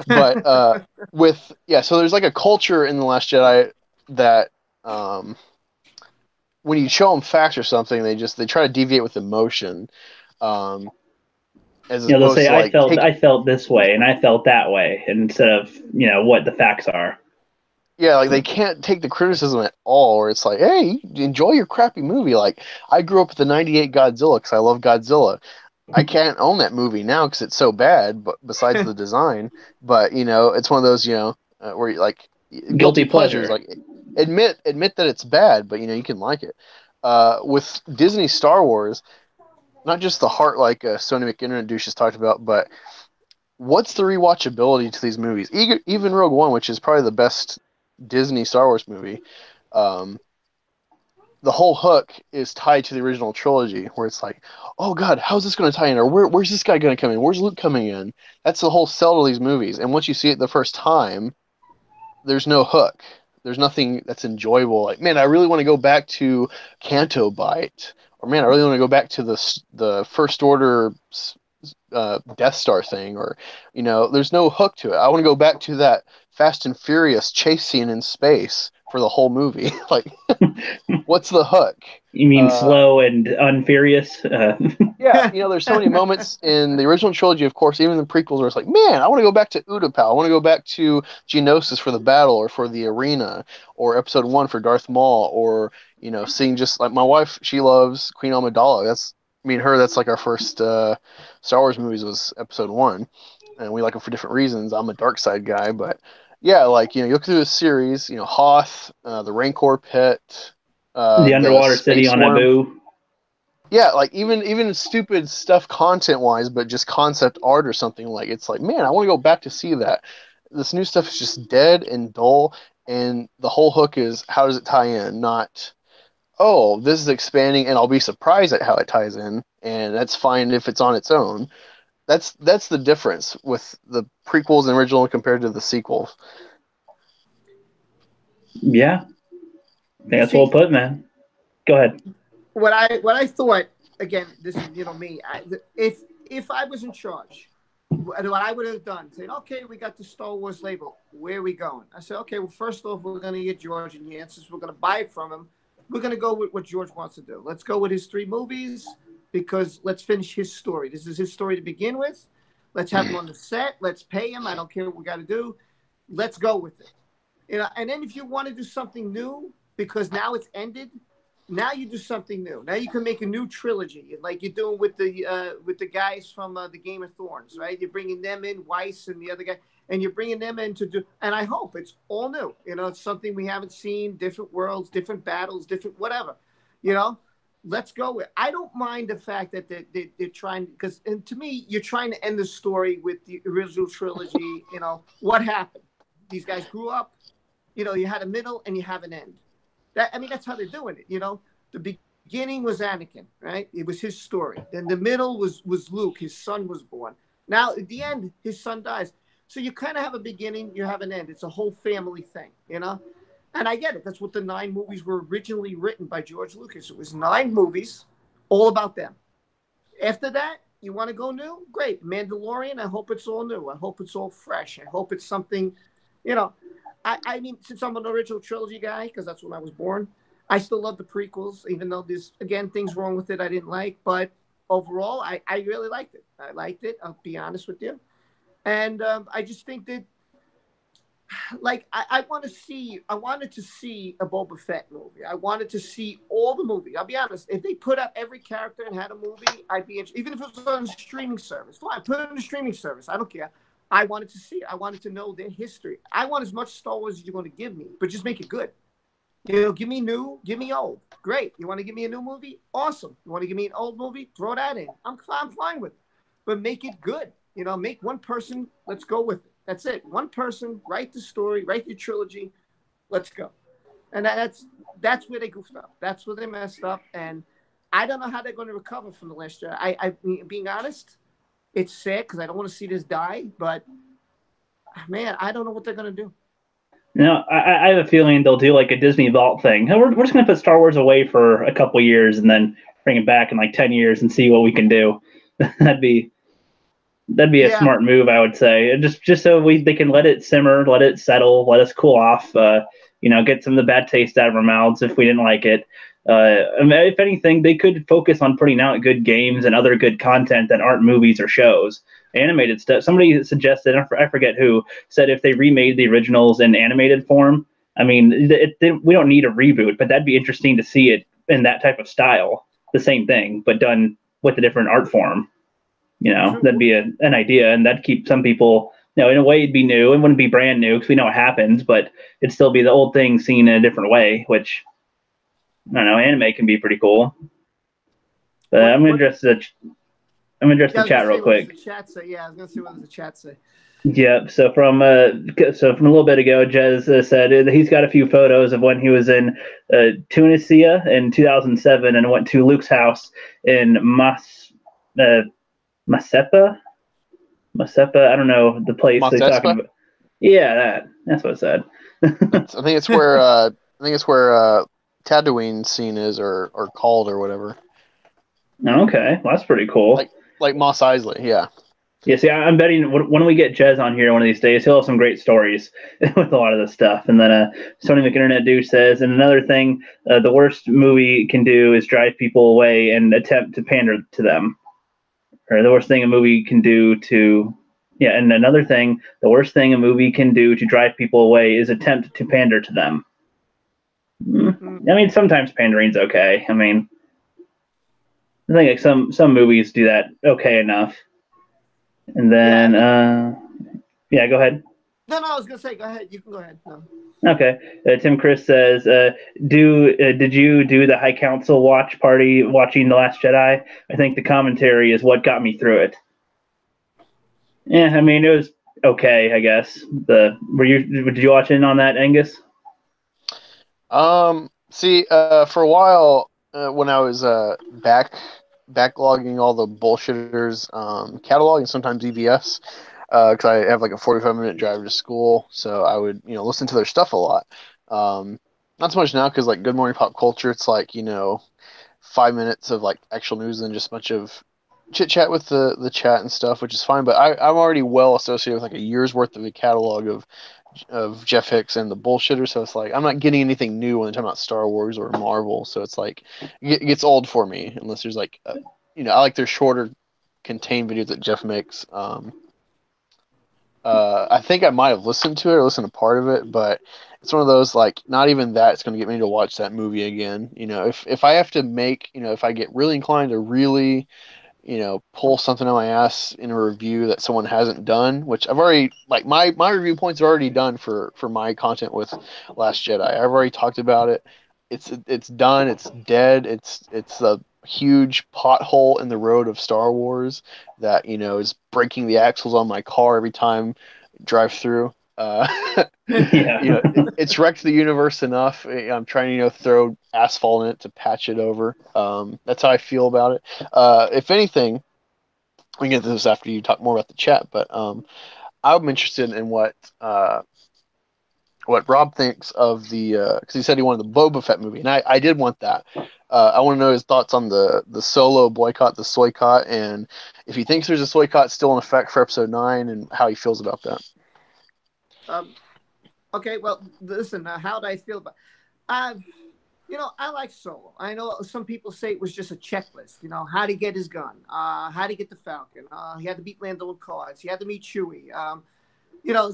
But so there's like a culture in The Last Jedi that when you show them facts or something, they try to deviate with emotion. As They'll opposed say, to like I felt this way and I felt that way, instead of, what the facts are. Yeah, like they can't take the criticism at all, or it's like, hey, enjoy your crappy movie. Like, I grew up with the 98 Godzilla because I love Godzilla. I can't own that movie now because it's so bad, but besides the design. But, it's one of those, where you like guilty pleasures. Like, admit that it's bad, but, you can like it. With Disney Star Wars, not just the heart like Sony McIntyre douche has talked about, but what's the rewatchability to these movies? Even Rogue One, which is probably the best Disney Star Wars movie, the whole hook is tied to the original trilogy, where it's like, oh god, how's this going to tie in? Or where's this guy going to come in? Where's Luke coming in? That's the whole sell to these movies. And once you see it the first time, there's no hook. There's nothing that's enjoyable. Like, man, I really want to go back to Canto Bight, or man, I really want to go back to the First Order Death Star thing, or there's no hook to it. I want to go back to that Fast and Furious chase scene in space for the whole movie. Like, what's the hook? You mean slow and unfurious? Yeah, there's so many moments in the original trilogy, of course, even the prequels, where it's like, man, I want to go back to Utapau. I want to go back to Geonosis for the battle, or for the arena, or Episode 1 for Darth Maul, or seeing, just like my wife, she loves Queen Amidala. That's like our first Star Wars movies was Episode 1, and we like them for different reasons. I'm a dark side guy, but yeah, like, you look through the series, Hoth, the Rancor pit, the underwater city on Naboo. Yeah, like even stupid stuff content wise, but just concept art or something, like, it's like, man, I want to go back to see that. This new stuff is just dead and dull, and the whole hook is, how does it tie in? Not, oh, this is expanding and I'll be surprised at how it ties in, and that's fine if it's on its own. That's the difference with the prequels and original compared to the sequels. Yeah, I think that's well put, man. Go ahead. What I thought, again, this is me. If I was in charge, what I would have done, saying, okay, we got the Star Wars label. Where are we going? I said, okay, well, first off, we're going to get George in here. Since we're going to buy it from him, we're going to go with what George wants to do. Let's go with his 3 movies, because let's finish his story. This is his story to begin with. Let's have him on the set. Let's pay him. I don't care what we got to do. Let's go with it. And then if you want to do something new, because now it's ended, now you do something new. Now you can make a new trilogy, like you're doing with the guys from the Game of Thrones, right? You're bringing them in, Weiss and the other guy, and you're bringing them in to do. And I hope it's all new. It's something we haven't seen, different worlds, different battles, different whatever. Let's go with. I don't mind the fact that they're trying, because, and to me, you're trying to end the story with the original trilogy. What happened? These guys grew up. You had a middle and you have an end. That's how they're doing it. The beginning was Anakin, right? It was his story. Then the middle was Luke. His son was born. Now at the end, his son dies. So you kind of have a beginning, you have an end. It's a whole family thing, And I get it. That's what the 9 movies were originally written by George Lucas. It was 9 movies, all about them. After that, you want to go new? Great. Mandalorian, I hope it's all new. I hope it's all fresh. I hope it's something, since I'm an original trilogy guy, because that's when I was born, I still love the prequels, even though there's, again, things wrong with it I didn't like. But overall, I really liked it. I liked it. I'll be honest with you. And I just think that, like, I wanted to see a Boba Fett movie. I wanted to see all the movies. I'll be honest. If they put up every character and had a movie, I'd be interested. Even if it was on a streaming service. Fine, put it on a streaming service. I don't care. I wanted to see it. I wanted to know their history. I want as much Star Wars as you're going to give me, but just make it good. Give me new, give me old. Great. You want to give me a new movie? Awesome. You want to give me an old movie? Throw that in. I'm fine with it. But make it good. Make one person. Let's go with it. That's it. One person. Write the story. Write the trilogy. Let's go. And that's where they goofed up. That's where they messed up. And I don't know how they're going to recover from the last year. Being honest, it's sad because I don't want to see this die. But man, I don't know what they're going to do. No, I have a feeling they'll do like a Disney Vault thing. We're just going to put Star Wars away for a couple years and then bring it back in like 10 years and see what we can do. that'd be a smart move, I would say. And just so they can let it simmer, let it settle, let us cool off. Get some of the bad taste out of our mouths if we didn't like it. If anything, they could focus on putting out good games and other good content that aren't movies or shows. Animated stuff. Somebody suggested, I forget who, said if they remade the originals in animated form, I mean, we don't need a reboot, but that'd be interesting to see it in that type of style. The same thing, but done with a different art form. That'd be an idea, and that'd keep some people, in a way it'd be new. It wouldn't be brand new because we know what happens, but it'd still be the old thing seen in a different way, which, I don't know, anime can be pretty cool. But I'm going to address the chat real quick. The chat say? Yeah, I was going to see what does the chat say. Yep. So from a little bit ago, Jez said he's got a few photos of when he was in Tunisia in 2007 and went to Luke's house in Masepa. I don't know the place they're talking about. Yeah, that's what it said. I think it's where Tatooine scene is or called or whatever. Okay, well, that's pretty cool. Like Mos Eisley, yeah. Yeah, see, I'm betting when we get Jez on here one of these days, he'll have some great stories with a lot of this stuff. And then Sony McInternet Dude says, and another thing, the worst movie can do is drive people away and attempt to pander to them. Or the worst thing a movie can do to, and another thing, the worst thing a movie can do to drive people away is attempt to pander to them. I mean, sometimes pandering's okay. I mean, I think like some movies do that okay enough. And then, go ahead. No, I was gonna say, go ahead. You can go ahead. No. Okay. Tim Chris says, did you do the High Council watch party watching The Last Jedi? I think the commentary is what got me through it. Yeah, I mean, it was okay, I guess. Did you watch in on that, Angus? See, for a while, when I was backlogging all the bullshitters catalog and sometimes EBS, because I have like a 45-minute drive to school, so I would listen to their stuff a lot. Not so much now because like Good Morning Pop Culture, it's like 5 minutes of like actual news and just a bunch of chit chat with the chat and stuff, which is fine. But I'm already well associated with like a year's worth of the catalog of Jeff Hicks and the bullshitter, so it's like I'm not getting anything new when they're talking about Star Wars or Marvel, so it's like it gets old for me unless there's like I like their shorter contained videos that Jeff makes. I think I might have listened to it or listened to part of it, but it's one of those like not even that's going to get me to watch that movie again. If I have to make if I get really inclined to really pull something out my ass in a review that someone hasn't done, which I've already, like, my review points are already done for my content with Last Jedi. I've already talked about it. It's done. It's dead. It's a huge pothole in the road of Star Wars that, is breaking the axles on my car every time I drive through. It's wrecked the universe enough. I'm trying to throw asphalt in it to patch it over. That's how I feel about it. If anything, we can get to this after you talk more about the chat, but I'm interested in what Rob thinks of the because he said he wanted the Boba Fett movie, and I did want that. I want to know his thoughts on the Solo boycott, the soycott, and if he thinks there's a soycott still in effect for Episode 9, and how he feels about that. Okay, well, listen, how do I feel about I like Solo. I know some people say it was just a checklist, how to get his gun, how to get the Falcon. He had to beat Lando with cards. He had to meet Chewie.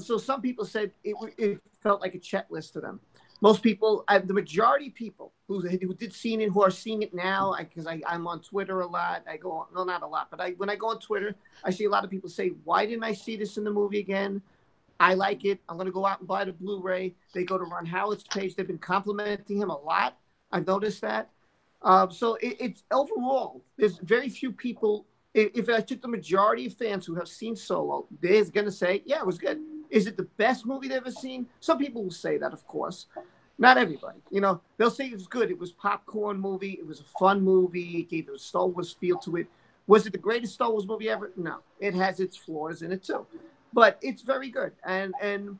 So some people said it felt like a checklist to them. Most people, the majority of people who did see it, who are seeing it now, because I'm on Twitter a lot. I go, no, not a lot, but when I go on Twitter, I see a lot of people say, why didn't I see this in the movie again? I like it. I'm going to go out and buy the Blu-ray. They go to Ron Howard's page. They've been complimenting him a lot. I've noticed that. So it's overall, there's very few people. If I took the majority of fans who have seen Solo, they're going to say, yeah, it was good. Is it the best movie they've ever seen? Some people will say that, of course. Not everybody. You know, they'll say it was good. It was popcorn movie. It was a fun movie. It gave a Star Wars feel to it. Was it the greatest Star Wars movie ever? No. It has its flaws in it too. But it's very good. And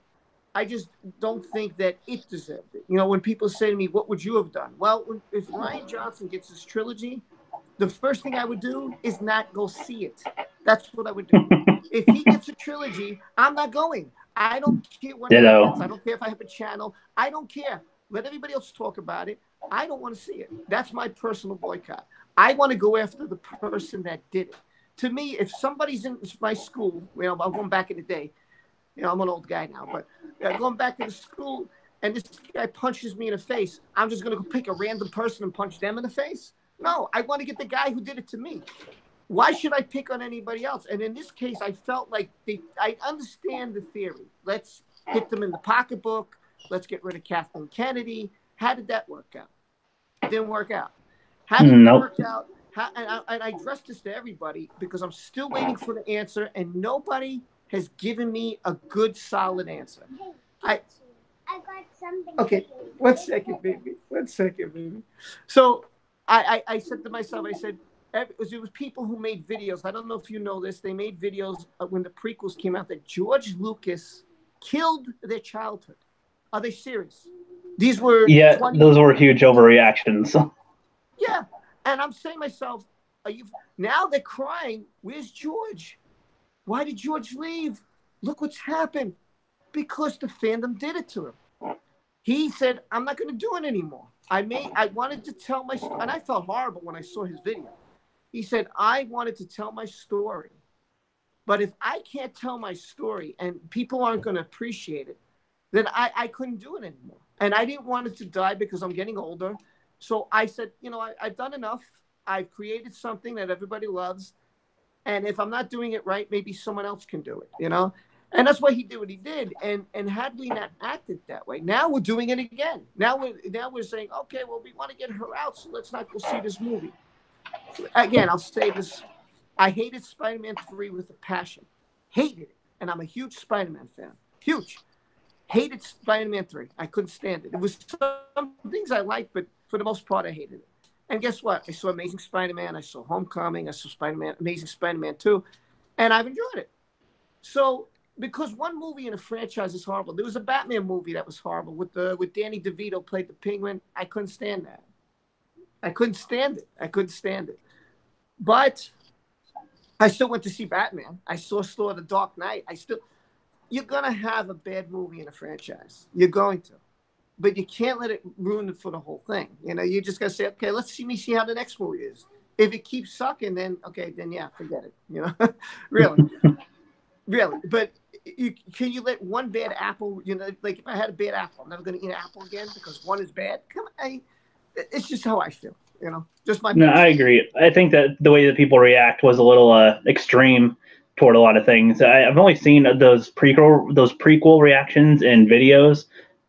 I just don't think that it deserved it. You know, when people say to me, what would you have done? Well, if Ryan Johnson gets his trilogy, the first thing I would do is not go see it. That's what I would do. If he gets a trilogy, I'm not going. I don't care what happens. I don't care if I have a channel. I don't care. Let everybody else talk about it. I don't want to see it. That's my personal boycott. I want to go after the person that did it. To me, if somebody's in my school, you know, I'm going back in the day. You know, I'm an old guy now, but going back to the school and this guy punches me in the face, I'm just going to go pick a random person and punch them in the face? No, I want to get the guy who did it to me. Why should I pick on anybody else? And in this case, I felt like I understand the theory. Let's hit them in the pocketbook. Let's get rid of Kathleen Kennedy. How did that work out? It didn't work out. How did it work out? And I addressed this to everybody because I'm still waiting for the answer, and nobody has given me a good, solid answer. I got something. Okay, 1 second, baby. 1 second, baby. So I said to myself, I said, it was people who made videos. I don't know if you know this. They made videos when the prequels came out that George Lucas killed their childhood. Are they serious? These were those were huge overreactions. Yeah, and I'm saying to myself, now they're crying. Where's George? Why did George leave? Look what's happened. Because the fandom did it to him. He said, I'm not going to do it anymore. I wanted to tell my story, and I felt horrible when I saw his video. He said, I wanted to tell my story. But if I can't tell my story and people aren't going to appreciate it, then I couldn't do it anymore. And I didn't want it to die because I'm getting older. So I said, you know, I've done enough. I've created something that everybody loves. And if I'm not doing it right, maybe someone else can do it, you know? And that's why he did what he did. And had we not acted that way, now we're doing it again. Now we're saying, okay, well, we want to get her out, so let's not go see this movie. Again, I'll say this. I hated Spider-Man 3 with a passion. Hated it. And I'm a huge Spider-Man fan. Huge. Hated Spider-Man 3. I couldn't stand it. It was some things I liked, but for the most part, I hated it. And guess what? I saw Amazing Spider-Man. I saw Homecoming. I saw Amazing Spider-Man 2. And I've enjoyed it. So, because one movie in a franchise is horrible. There was a Batman movie that was horrible with Danny DeVito played the Penguin. I couldn't stand that. I couldn't stand it. But I still went to see Batman. I saw The Dark Knight. You're going to have a bad movie in a franchise. You're going to. But you can't let it ruin it for the whole thing. You know, you just got to say, okay, let's see how the next movie is. If it keeps sucking, then yeah, forget it. You know, really. Really. But can you let one bad apple, you know, like if I had a bad apple, I'm never going to eat an apple again because one is bad? Come on, it's just how I feel, you know, just my. No, I agree. I think that the way that people react was a little extreme toward a lot of things. I've only seen those prequel reactions in videos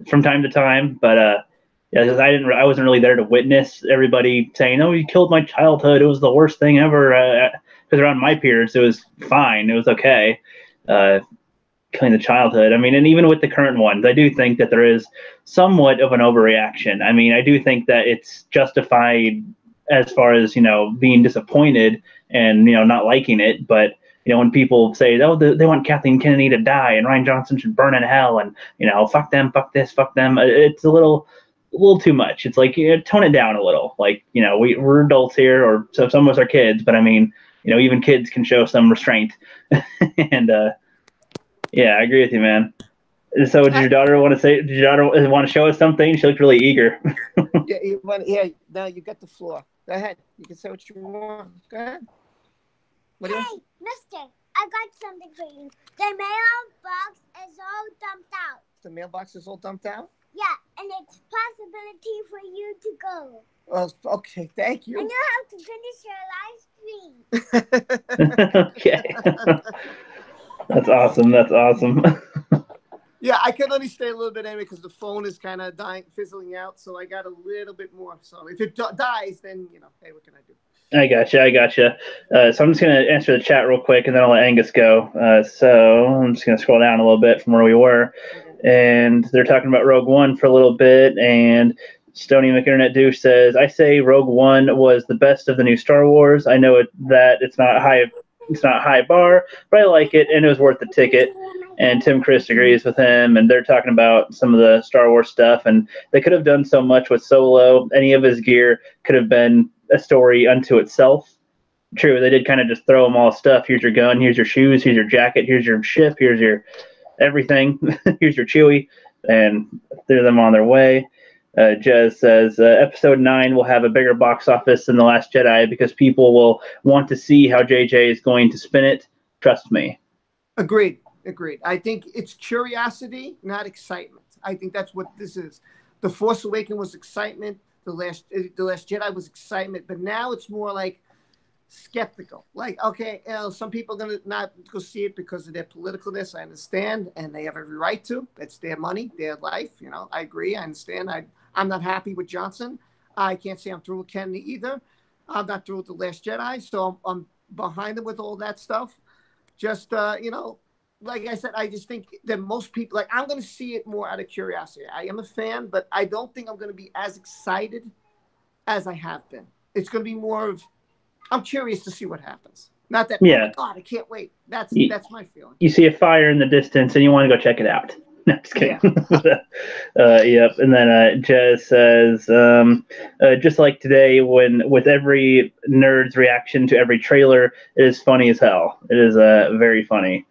from time to time, but yeah, I wasn't really there to witness everybody saying, "Oh, you killed my childhood. It was the worst thing ever." Because around my peers, it was fine. It was okay. Killing the childhood. I mean, and even with the current ones, I do think that there is somewhat of an overreaction. I mean, I do think that it's justified as far as, you know, being disappointed and, you know, not liking it. But, you know, when people say, oh, they want Kathleen Kennedy to die and Ryan Johnson should burn in hell and, you know, fuck them, fuck this, fuck them, it's a little too much. It's like, you know, tone it down a little. Like, you know, we're adults here, or so some of us are kids, but I mean, you know, even kids can show some restraint. And, yeah, I agree with you, man. So, did your daughter want to show us something? She looked really eager. Yeah, now you got the floor. Go ahead. You can say what you want. Go ahead. Hey, mister, I got something for you. The mailbox is all dumped out. The mailbox is all dumped out? Yeah, and it's possibility for you to go. Oh, okay, thank you. And you have to finish your live stream. Okay. That's awesome. Yeah, I can only stay a little bit anyway because the phone is kind of fizzling out. So I got a little bit more. So if it dies, then, you know, hey, what can I do? I gotcha. So I'm just going to answer the chat real quick, and then I'll let Angus go. So I'm just going to scroll down a little bit from where we were. And they're talking about Rogue One for a little bit, and Stony McInternet Douche says, I say Rogue One was the best of the new Star Wars. I know that it's not high bar, but I like it, and it was worth the ticket. And Tim Chris agrees with him, and they're talking about some of the Star Wars stuff, and they could have done so much with Solo. Any of his gear could have been a story unto itself. True, they did kind of just throw them all stuff. Here's your gun, here's your shoes, here's your jacket, here's your ship, here's your everything, here's your Chewie, and threw them on their way. Jez says Episode 9 will have a bigger box office than The Last Jedi because people will want to see how JJ is going to spin it. Trust me. Agreed. I think it's curiosity, not excitement. I think that's what this is. The Force Awakens was excitement. The Last Jedi was excitement, but now it's more like skeptical. Like, okay, some people are gonna not go see it because of their politicalness. I understand, and they have every right to. It's their money, their life. I agree. I understand. I'm not happy with Johnson. I can't say I'm through with Kennedy either. I'm not through with The Last Jedi, so I'm behind them with all that stuff. Just like I said, I just think that most people, like, I'm going to see it more out of curiosity. I am a fan, but I don't think I'm going to be as excited as I have been. It's going to be more of, I'm curious to see what happens. Not that, yeah. Oh my God, I can't wait. That's my feeling. You see a fire in the distance and you want to go check it out. No, just kidding. Yeah. Yep. And then Jez says, just like today, with every nerd's reaction to every trailer, it is funny as hell. It is very funny.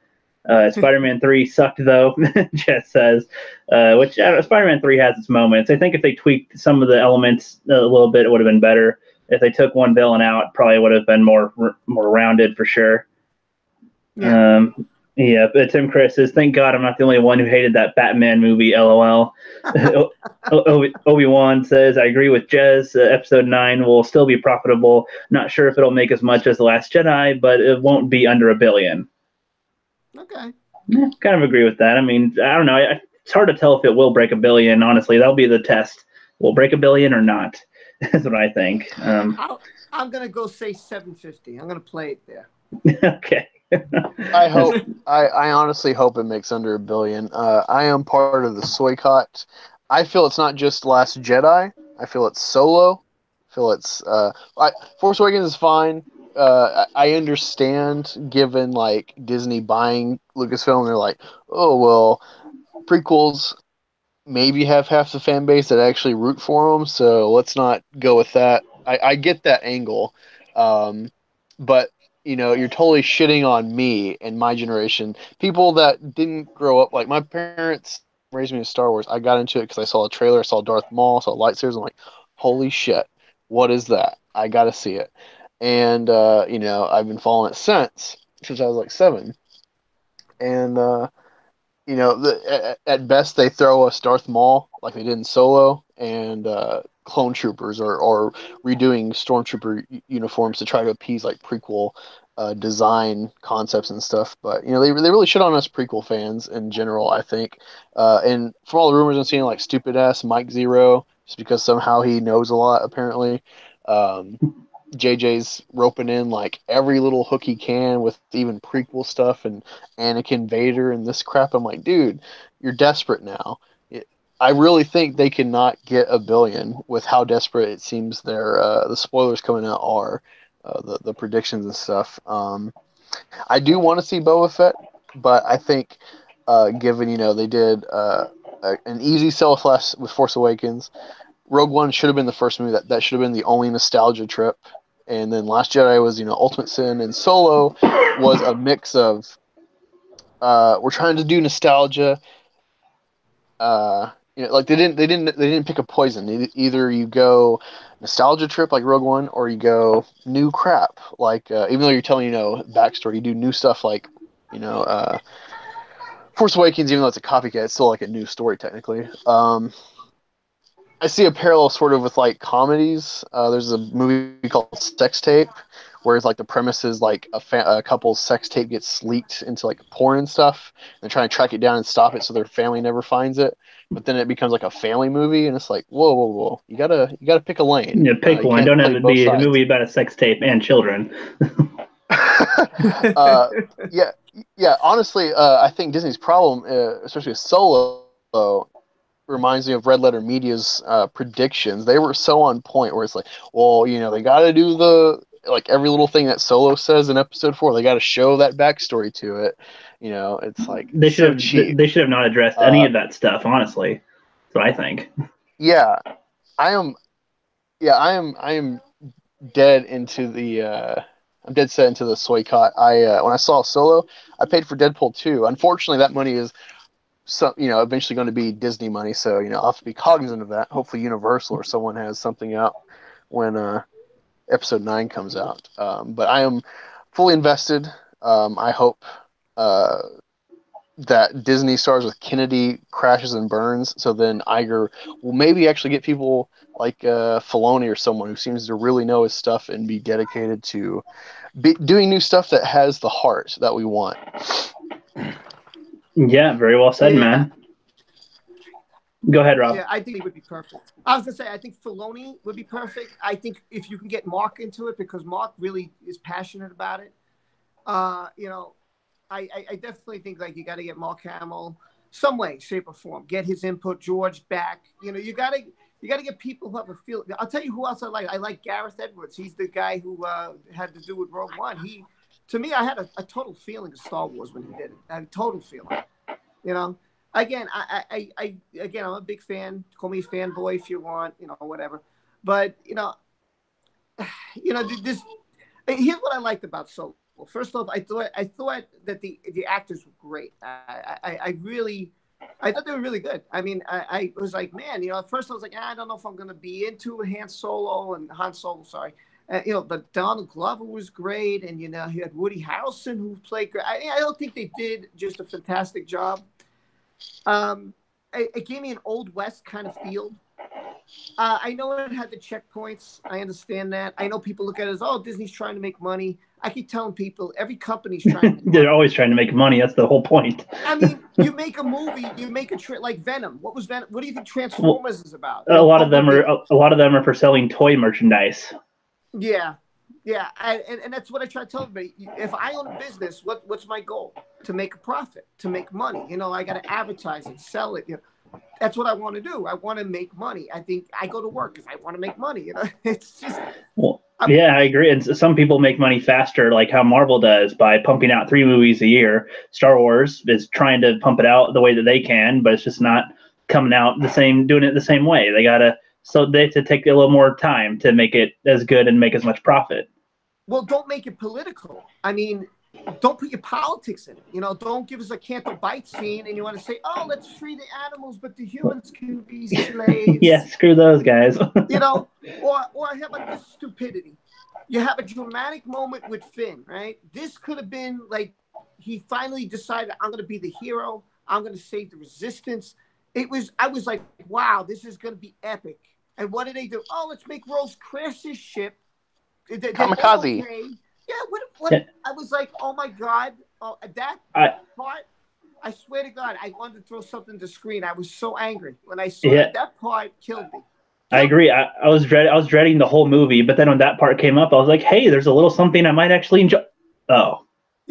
Spider-Man 3 sucked, though, Jess says, which Spider-Man 3 has its moments. I think if they tweaked some of the elements a little bit, it would have been better. If they took one villain out, probably would have been more rounded for sure. Yeah. Yeah, but Tim Chris says, thank God I'm not the only one who hated that Batman movie, LOL. Obi-Wan says, I agree with Jez. Episode 9 will still be profitable. Not sure if it'll make as much as The Last Jedi, but it won't be under $1 billion. Okay. Yeah, kind of agree with that. I mean, I don't know. It's hard to tell if it will break $1 billion, honestly. That'll be the test. Will it break $1 billion or not? That's what I think. I'm going to go say 750. I'm going to play it there. Okay. I honestly hope it makes under $1 billion. I am part of the Soycott. I feel it's not just Last Jedi. I feel it's Solo. I feel it's Force Awakens is fine. I understand, given like Disney buying Lucasfilm, they're like, oh well, prequels maybe have half the fan base that actually root for them, so let's not go with that. I get that angle, but you're totally shitting on me and my generation, people that didn't grow up like my parents raised me in Star Wars. I got into it because I saw a trailer, I saw Darth Maul, saw lightsabers. I'm like, holy shit, what is that? I got to see it. And I've been following it since I was like 7. And at best they throw us Darth Maul like they did in Solo, and clone troopers or redoing stormtrooper uniforms to try to appease like prequel design concepts and stuff. But they really shit on us prequel fans in general, I think. And from all the rumors I'm seeing, like stupid ass Mike Zero, just because somehow he knows a lot apparently. JJ's roping in like every little hook he can with even prequel stuff and Anakin Vader and this crap. I'm like, dude, you're desperate now. I really think they cannot get $1 billion with how desperate it seems the spoilers coming out are, the predictions and stuff. I do want to see Boba Fett, but I think given they did an easy sell with Force Awakens, Rogue One should have been the first movie that should have been the only nostalgia trip. And then Last Jedi was, Ultimate Sin, and Solo was a mix of we're trying to do nostalgia. Like they didn't pick a poison. Either you go nostalgia trip like Rogue One, or you go new crap. Like even though you're telling backstory, you do new stuff like Force Awakens. Even though it's a copycat, it's still like a new story technically. I see a parallel sort of with like comedies. There's a movie called Sex Tape whereas like the premise is like a couple's sex tape gets leaked into like porn and stuff. They're trying to track it down and stop it so their family never finds it. But then it becomes like a family movie, and it's like, whoa, whoa, whoa! You gotta pick a lane. Yeah, pick You one. can't Don't have play it both be a sides. movie about a sex tape and children. Yeah, yeah. Honestly, I think Disney's problem, especially with Solo, reminds me of Red Letter Media's predictions. They were so on point, where it's like, well, they got to do like every little thing that Solo says in Episode 4. They got to show that backstory to it. It's like so cheap. They should have not addressed any of that stuff. Honestly, that's what I think. Yeah, I am. Yeah, I am dead into the. I'm dead set into the soy cot. When I saw Solo, I paid for Deadpool 2. Unfortunately, that money is eventually going to be Disney money, so I'll have to be cognizant of that. Hopefully, Universal or someone has something out when Episode 9 comes out. But I am fully invested. I hope that Disney stars with Kennedy crashes and burns, so then Iger will maybe actually get people like Filoni or someone who seems to really know his stuff and be dedicated to doing new stuff that has the heart that we want. Yeah, very well said, man. Go ahead, Rob. Yeah, I think he would be perfect. I was gonna say, I think Filoni would be perfect. I think if you can get Mark into it, because Mark really is passionate about it. I definitely think like you got to get Mark Hamill some way, shape, or form. Get his input. George back. You got to get people who have a feel. I'll tell you who else I like. I like Gareth Edwards. He's the guy who had to do with Rogue One. To me, I had a total feeling of Star Wars when he did it. I had a total feeling. Again, I'm a big fan. Call me a fanboy if you want. Whatever. But this. Here's what I liked about Solo. Well, first off, I thought that the actors were great. I thought they were really good. I mean, I was like, man, at first I was like, I don't know if I'm going to be into Han Solo, sorry. But Donald Glover was great, and you had Woody Harrelson who played great. I don't think they did just a fantastic job. It gave me an Old West kind of feel. I know it had the checkpoints. I understand that. I know people look at it as, oh, Disney's trying to make money. I keep telling people every company's trying to make money. They're always trying to make money. That's the whole point. I mean, you make a movie, you make like Venom. What was Venom? What do you think Transformers is about? A lot of them are for selling toy merchandise. Yeah. And that's what I try to tell everybody. If I own a business, what's my goal? To make a profit, to make money. I got to advertise it, sell it. That's what I want to do. I want to make money. I think I go to work because I want to make money. It's just. Well, yeah, I agree. And some people make money faster, like how Marvel does by pumping out 3 movies a year. Star Wars is trying to pump it out the way that they can, but it's just not coming out doing it the same way. They have to take a little more time to make it as good and make as much profit. Well, don't make it political. I mean, don't put your politics in it. Don't give us a Canto Bite scene and you want to say, oh, let's free the animals, but the humans can be slaves. Yeah, screw those guys. Or how about this stupidity? You have a dramatic moment with Finn, right? This could have been like he finally decided, I'm going to be the hero. I'm going to save the resistance. I was like, wow, this is going to be epic. And what did they do? Oh, let's make Rose crash his ship. Kamikaze. Okay. Yeah, what? I was like, oh my God. Part, I swear to God, I wanted to throw something to screen. I was so angry when I saw that part killed me. I agree. I was dreading the whole movie, but then when that part came up, I was like, hey, there's a little something I might actually enjoy. Oh,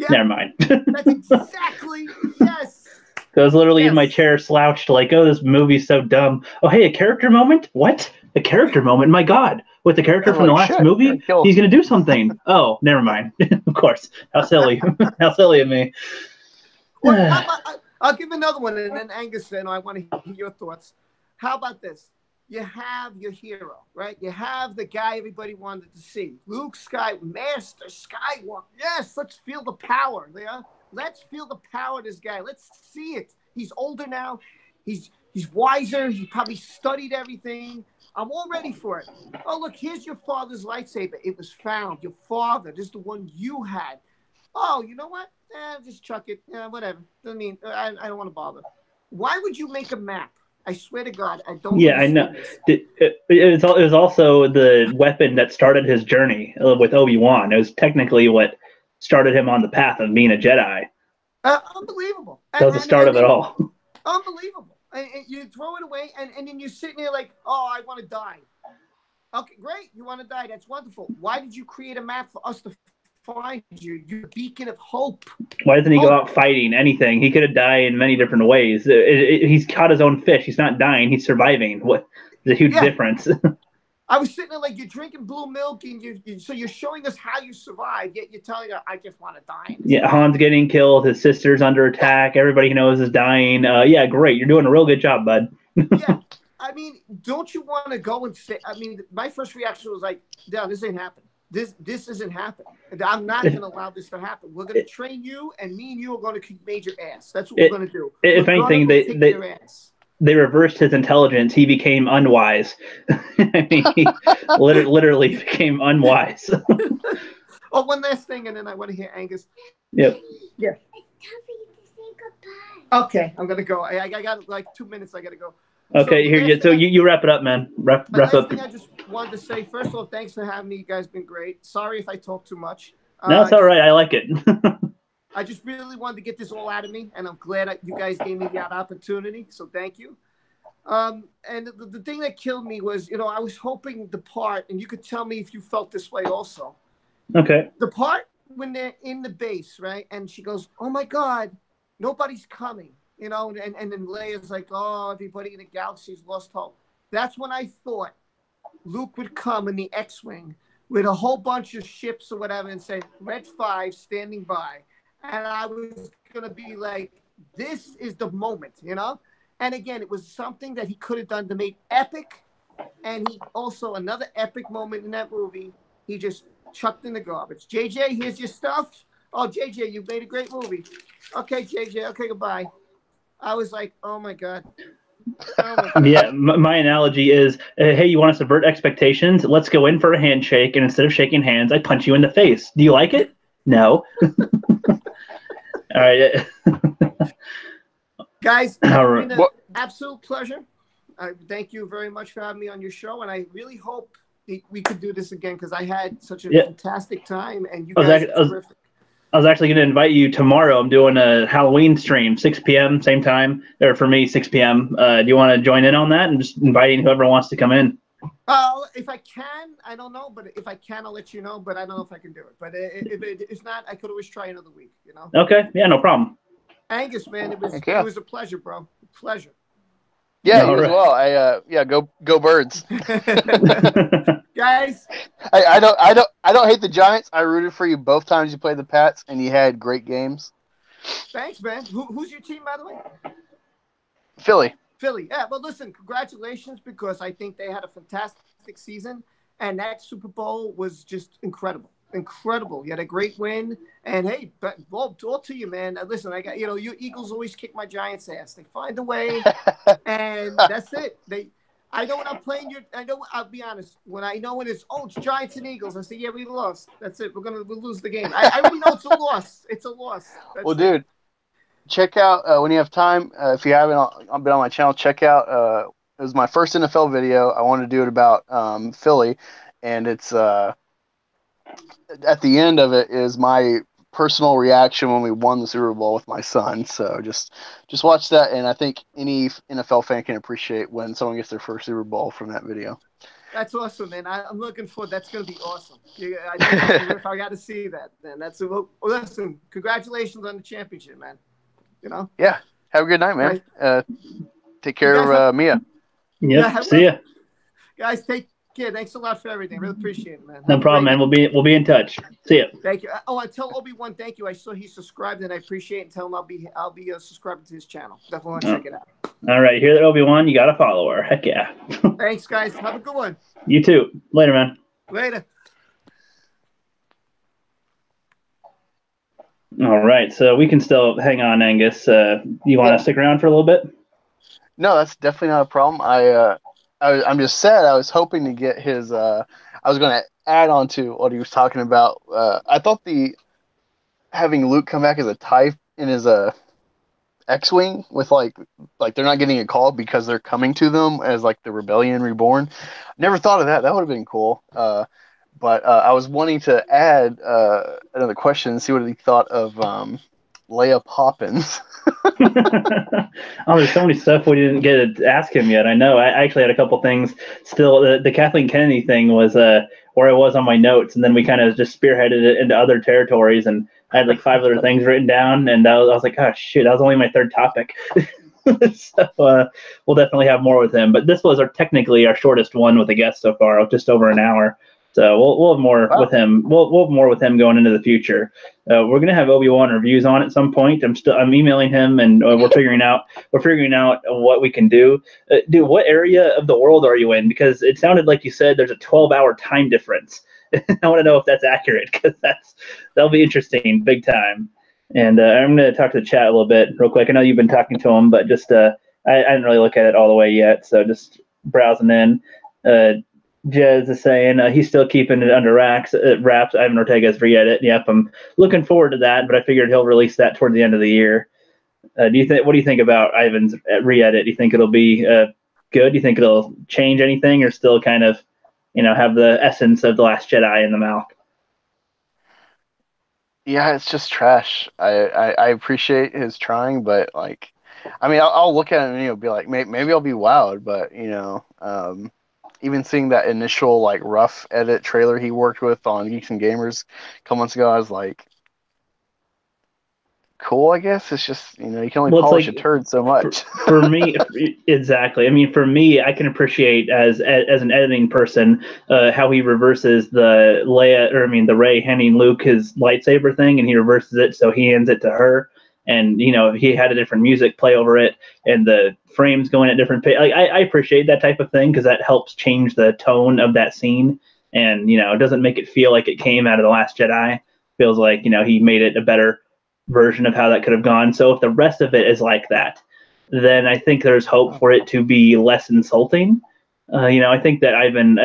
never mind. That's exactly, yes. I was literally in my chair slouched like, oh, this movie's so dumb. Oh, hey, a character moment? What? A character moment? My God. With the character from the last movie? He's going to do something. Oh, never mind. Of course. How silly. How silly of me. Well, I'll give another one, and then Angus, I want to hear your thoughts. How about this? You have your hero, right? You have the guy everybody wanted to see. Luke Master Skywalker. Yes, let's feel the power. Yeah? Let's feel the power of this guy. Let's see it. He's older now. He's wiser. He probably studied everything. I'm all ready for it. Oh, look, here's your father's lightsaber. It was found. Your father. This is the one you had. Oh, you know what? Just chuck it. Yeah, whatever. I don't want to bother. Why would you make a map? I swear to God, I don't Yeah, I know. understand this. It was also the weapon that started his journey with Obi-Wan. It was technically what started him on the path of being a Jedi. Unbelievable. That was the start of it all. Unbelievable. And you throw it away, and then you're sitting there like, oh, I want to die. Okay, great. You want to die. That's wonderful. Why did you create a map for us to find you? You're a beacon of hope. Why doesn't he go out fighting anything? He could have died in many different ways. He's caught his own fish. He's not dying. He's surviving. What? There's a huge difference. I was sitting there like, you're drinking blue milk, and so you're showing us how you survive, yet you're telling us, I just want to die. Yeah, Han's getting killed. His sister's under attack. Everybody he knows is dying. Yeah, great. You're doing a real good job, bud. Yeah. I mean, don't you want to go and say? I mean, my first reaction was like, "No, this ain't happening. This isn't happening. I'm not going to allow this to happen. We're going to train you, and me and you are going to kick major ass. That's what we're going to do. If anything, they reversed his intelligence. He became unwise. I mean, he literally became unwise. Oh, one last thing, and then I want to hear Angus. Yep. Yeah. It's time for you to say goodbye. Okay, I'm going to go. I got like 2 minutes. I got to go. Okay, so you wrap it up, man. Wrap up. Thing I just wanted to say, first of all, thanks for having me. You guys been great. Sorry if I talk too much. No, it's all right. I like it. I just really wanted to get this all out of me, and I'm glad that you guys gave me that opportunity. So thank you. And the thing that killed me was, I was hoping the part, and you could tell me if you felt this way also. Okay. The part when they're in the base, right, and she goes, "Oh my God, nobody's coming." And then Leia's like, "Oh, everybody in the galaxy's lost hope." That's when I thought Luke would come in the X-Wing with a whole bunch of ships or whatever and say, "Red 5 standing by." And I was going to be like, this is the moment, And again, it was something that he could have done to make epic. And he also, another epic moment in that movie, he just chucked in the garbage. JJ, here's your stuff. Oh, JJ, you made a great movie. Okay, JJ, okay, goodbye. I was like, oh my God. Yeah, my analogy is, hey, you want to subvert expectations? Let's go in for a handshake, and instead of shaking hands, I punch you in the face. Do you like it? No. All right. Guys, it's been an absolute pleasure. Thank you very much for having me on your show, and I really hope we could do this again because I had such a fantastic time, and you guys are terrific. I was actually going to invite you tomorrow. I'm doing a Halloween stream, 6 p.m., same time. Or for me, 6 p.m. Do you want to join in on that and just inviting whoever wants to come in? If I can, I don't know. But if I can, I'll let you know. But I don't know if I can do it. But if not, I could always try another week, Okay. Yeah, no problem. Angus, man, it was a pleasure, bro. Pleasure. Yeah, you as well. Go Birds. Guys, I don't hate the Giants. I rooted for you both times you played the Pats, and you had great games. Thanks, man. Who's your team, by the way? Philly. Yeah. Well, listen, congratulations, because I think they had a fantastic season, and that Super Bowl was just incredible. You had a great win, and hey, but all to you, man. Listen, I got you Eagles always kick my Giants' ass. They find a way, and that's it. I know when I'm playing I'll be honest. When it's Giants and Eagles, I say, yeah, we lost. That's it. We'll lose the game. I already know it's a loss. It's a loss. Well, dude, check out when you have time. If you haven't been on my channel, check out. It was my first NFL video. I wanted to do it about Philly, and it's at the end of it is my personal reaction when we won the Super Bowl with my son. So just watch that, and I think any NFL fan can appreciate when someone gets their first Super Bowl from that video. That's awesome, man. I'm looking forward. That's going to be awesome. If I got to see that, then listen. Congratulations on the championship, man. Yeah. Have a good night, man. Right. Take care of Mia. Yep. See ya. Guys, take care. Thanks a lot for everything. Really appreciate it, man. No problem, man. We'll be in touch. See ya. Thank you. Oh, I tell Obi-Wan thank you. I saw he subscribed, and I appreciate it. And tell him I'll be subscribing to his channel. Definitely want to check it out. All right, hear that, Obi-Wan? You got to follow her. Heck yeah. Thanks, guys. Have a good one. You too. Later, man. Later. All right, so we can still hang on, Angus. You want to stick around for a little bit? No, that's definitely not a problem. I'm just sad. I was hoping to get his. I was going to add on to what he was talking about. I thought having Luke come back as a TIE in his as X-wing with like they're not getting a call because they're coming to them as like the Rebellion Reborn. Never thought of that. That would have been cool. But I was wanting to add another question and see what he thought of Leia Poppins. Oh, there's so many stuff we didn't get to ask him yet. I know. I actually had a couple things still. The Kathleen Kennedy thing was where I was on my notes, and then we kind of just spearheaded it into other territories, and I had like 5 other things written down, and I was like, oh shit, that was only my third topic. So we'll definitely have more with him. But this was technically our shortest one with a guest so far, just over an hour. So we'll have more with him. We'll have more with him going into the future. We're gonna have Obi-Wan reviews on at some point. I'm emailing him, and we're figuring out what we can do. Dude, what area of the world are you in? Because it sounded like you said there's a 12-hour time difference. I want to know if that's accurate, because that'll be interesting, big time. And I'm gonna talk to the chat a little bit real quick. I know you've been talking to him, but just I didn't really look at it all the way yet, so just browsing in. Jez is saying he's still keeping it under wraps. Ivan Ortega's re-edit. Yep, I'm looking forward to that, but I figured he'll release that toward the end of the year. What do you think about Ivan's re-edit? Do you think it'll be good? Do you think it'll change anything, or still kind of, have the essence of The Last Jedi in the mouth? Yeah, it's just trash. I appreciate his trying, but like, I mean, I'll look at it and be like, maybe I'll be wowed, but even seeing that initial like rough edit trailer he worked with on Geeks and Gamers a couple months ago, I was like, cool, I guess. It's just, you can only polish a turd so much. For me, exactly. I mean, for me, I can appreciate as an editing person how he reverses the the Rey handing Luke his lightsaber thing, and he reverses it so he hands it to her, and he had a different music play over it, and the frames going at different pace. Like, I appreciate that type of thing because that helps change the tone of that scene, and it doesn't make it feel like it came out of The Last Jedi. Feels like he made it a better version of how that could have gone. So if the rest of it is like that, then I think there's hope for it to be less insulting. I think that Ivan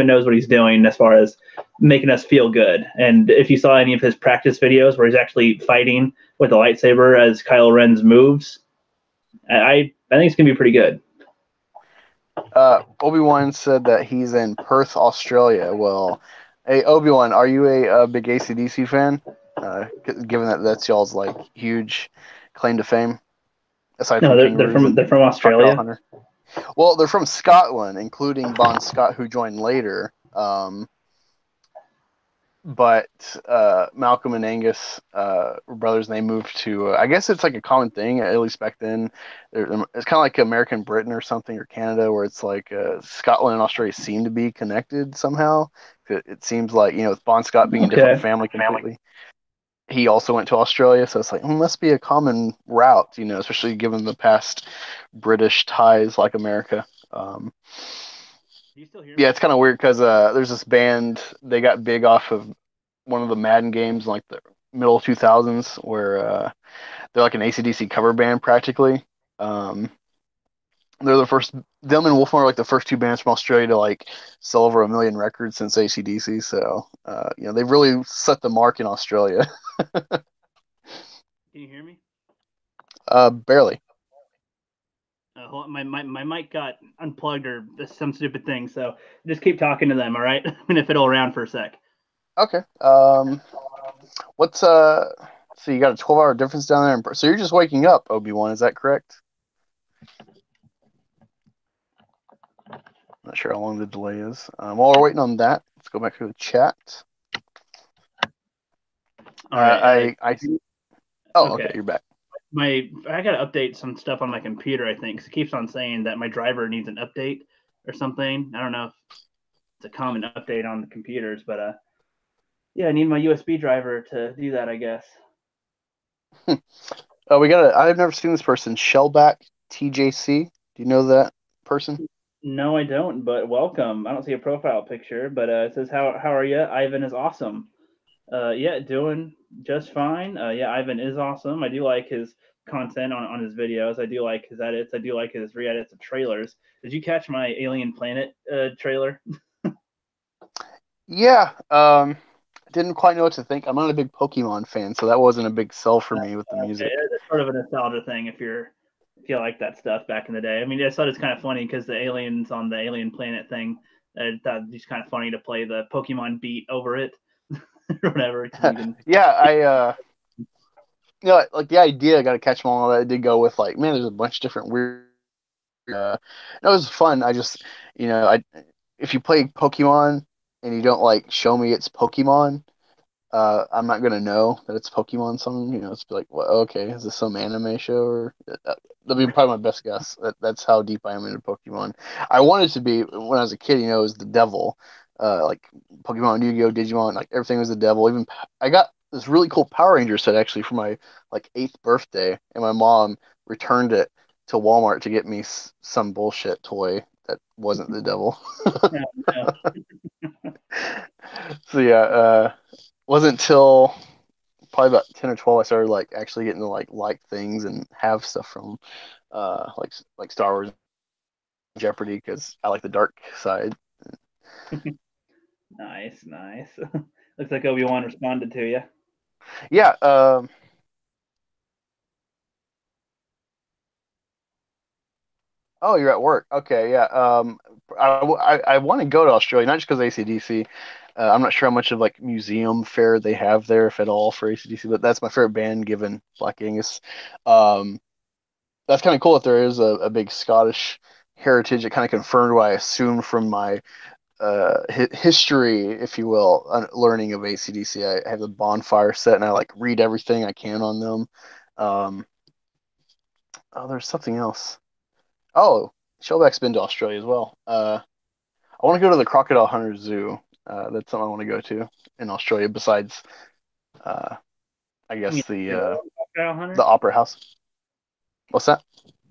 knows what he's doing as far as making us feel good. And if you saw any of his practice videos where he's actually fighting with a lightsaber as Kylo Ren's moves, I think it's gonna be pretty good. Obi-Wan said that he's in Perth, Australia. Well, hey Obi-Wan, are you a big AC/DC fan? Given that that's y'all's like huge claim to fame, aside from they're from Australia. Well, they're from Scotland, including Bon Scott, who joined later. But Malcolm and Angus were brothers, and they moved to. I guess it's like a common thing, at least back then. It's kind of like American Britain or something, or Canada, where it's like Scotland and Australia seem to be connected somehow. It seems like with Bon Scott being a different family completely. He also went to Australia, so it's like must be a common route, especially given the past British ties like America. You still hear me? Yeah, it's kind of weird because there's this band, they got big off of one of the Madden games in like the middle 2000s where they're like an AC/DC cover band practically. They're the first, them and Wolfman are like the first two bands from Australia to like sell over 1 million records since AC/DC. So, they've really set the mark in Australia. Can you hear me? Barely. My mic got unplugged or some stupid thing, so just keep talking to them, all right? I'm gonna fiddle around for a sec. Okay. What's so you got a 12-hour difference down there, so you're just waking up, Obi-Wan, is that correct? Not sure how long the delay is. While we're waiting on that, let's go back to the chat. All right. Okay, you're back. I gotta update some stuff on my computer, I think. 'Cause it keeps on saying that my driver needs an update or something. I don't know if it's a common update on the computers, but yeah, I need my USB driver to do that, I guess. I've never seen this person, Shellback TJC. Do you know that person? No, I don't, but welcome. I don't see a profile picture, but it says, how are you? Ivan is awesome. Yeah, doing just fine. Yeah, Ivan is awesome. I do like his content on his videos. I do like his edits. I do like his re-edits of trailers. Did you catch my Alien Planet trailer? Yeah. didn't quite know what to think. I'm not a big Pokemon fan, so that wasn't a big sell for me with the Okay, music. it's sort of a nostalgia thing if you like that stuff back in the day. I mean, I thought it's kind of funny because the aliens on the alien planet thing, I thought it's kind of funny to play the Pokemon beat over it or whatever. Cause you can, Yeah, like the idea, I got to catch them all. That I did go with like, man, there's a bunch of different weird. It was fun. I just, I if you play Pokemon and you don't like show me it's Pokemon, I'm not gonna know that it's Pokemon something. It's like, well, okay, is this some anime show? Or that'll be probably my best guess. That's how deep I am into Pokemon. I wanted to be when I was a kid. It was the devil. Like Pokemon, Yu-Gi-Oh, Digimon, like everything was the devil. Even I got this really cool Power Ranger set actually for my like 8th birthday, and my mom returned it to Walmart to get me some bullshit toy that wasn't the devil. no, no. So yeah, wasn't till probably about 10 or 12 I started like actually getting to like things and have stuff from like Star Wars, Jeopardy, because I like the dark side. Nice, nice. Looks like Obi-Wan responded to you. Yeah. Oh, you're at work. Okay. Yeah. I want to go to Australia, not just because ACDC. I'm not sure how much of like museum fare they have there, if at all, for ACDC, but that's my favorite band given Black Angus. Um, that's kind of cool that there is a big Scottish heritage. It kind of confirmed what I assumed from my history, if you will, learning of ACDC. I have the bonfire set and I like read everything I can on them. Um, oh, there's something else. Oh, Shellback's been to Australia as well. I want to go to the Crocodile Hunter Zoo. That's something I want to go to in Australia. Besides, uh, I You mean guess Steve Irwin Crocodile the Hunter? Opera House. What's that?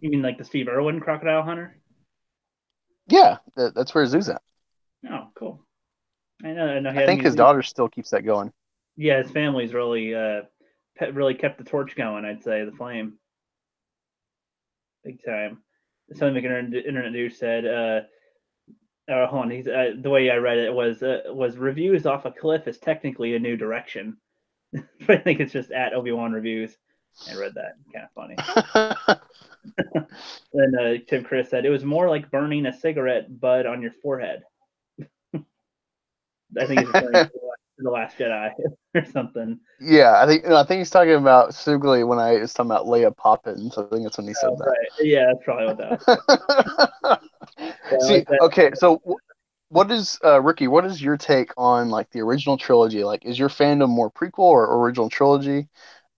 You mean like the Steve Irwin Crocodile Hunter? Yeah, that's where his zoo's at. Oh, cool. I know he I had think his music. daughter still keeps that going. Yeah, his family's really really kept the torch going. I'd say the flame, big time. Something like internet news said. Hold on, he's the way I read it was reviews off a cliff is technically a new direction. I think it's just at Obi-Wan reviews. I read that, kind of funny. Then Tim Chris said it was more like burning a cigarette butt on your forehead. I think he's referring to the Last Jedi or something. Yeah, I think he's talking about specifically when I was talking about Leia Poppins. I think that's when he said Oh, right. Yeah, that's probably what that was. Yeah, I See, like that. okay, so what is Ricky? What is your take on like the original trilogy? Like, is your fandom more prequel or original trilogy,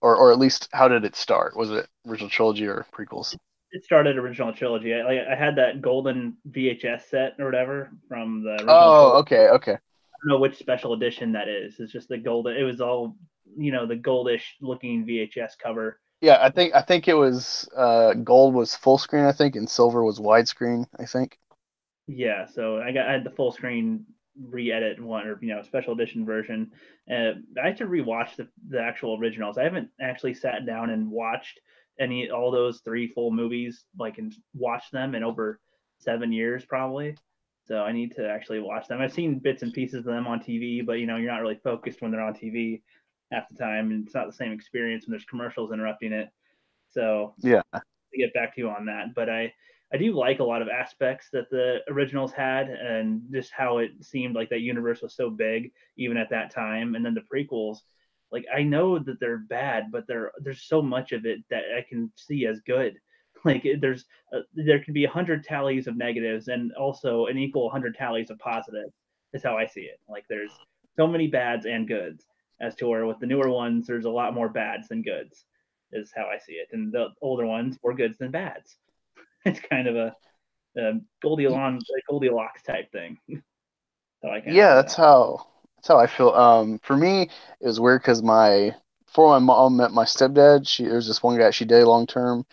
or at least how did it start? Was it original trilogy or prequels? It started original trilogy. I had that golden VHS set or whatever from the original Oh, trilogy. okay, okay. I don't know which special edition that is. It's just the golden. It was all the goldish looking VHS cover. Yeah, I think it was gold was full screen, I think, and silver was widescreen, I think. Yeah, so I had the full screen re-edit one or special edition version. I had to rewatch the actual originals. I haven't actually sat down and watched all those three full movies like and watched them in over 7 years probably. So I need to actually watch them. I've seen bits and pieces of them on TV, but you're not really focused when they're on TV half the time, and it's not the same experience when there's commercials interrupting it. So Yeah. to get back to you on that. But I do like a lot of aspects that the originals had, and just how it seemed like that universe was so big even at that time. And then the prequels, like I know that they're bad, but there's so much of it that I can see as good. Like there can be 100 tallies of negatives and also an equal 100 tallies of positives. Is how I see it. Like there's so many bads and goods. As to where with the newer ones, there's a lot more bads than goods is how I see it. And the older ones more goods than bads. It's kind of a Goldilocks type thing. So I kind of Yeah, see that's that. how I feel. For me, it was weird because before my mom met my stepdad, there was this one guy she dated long term,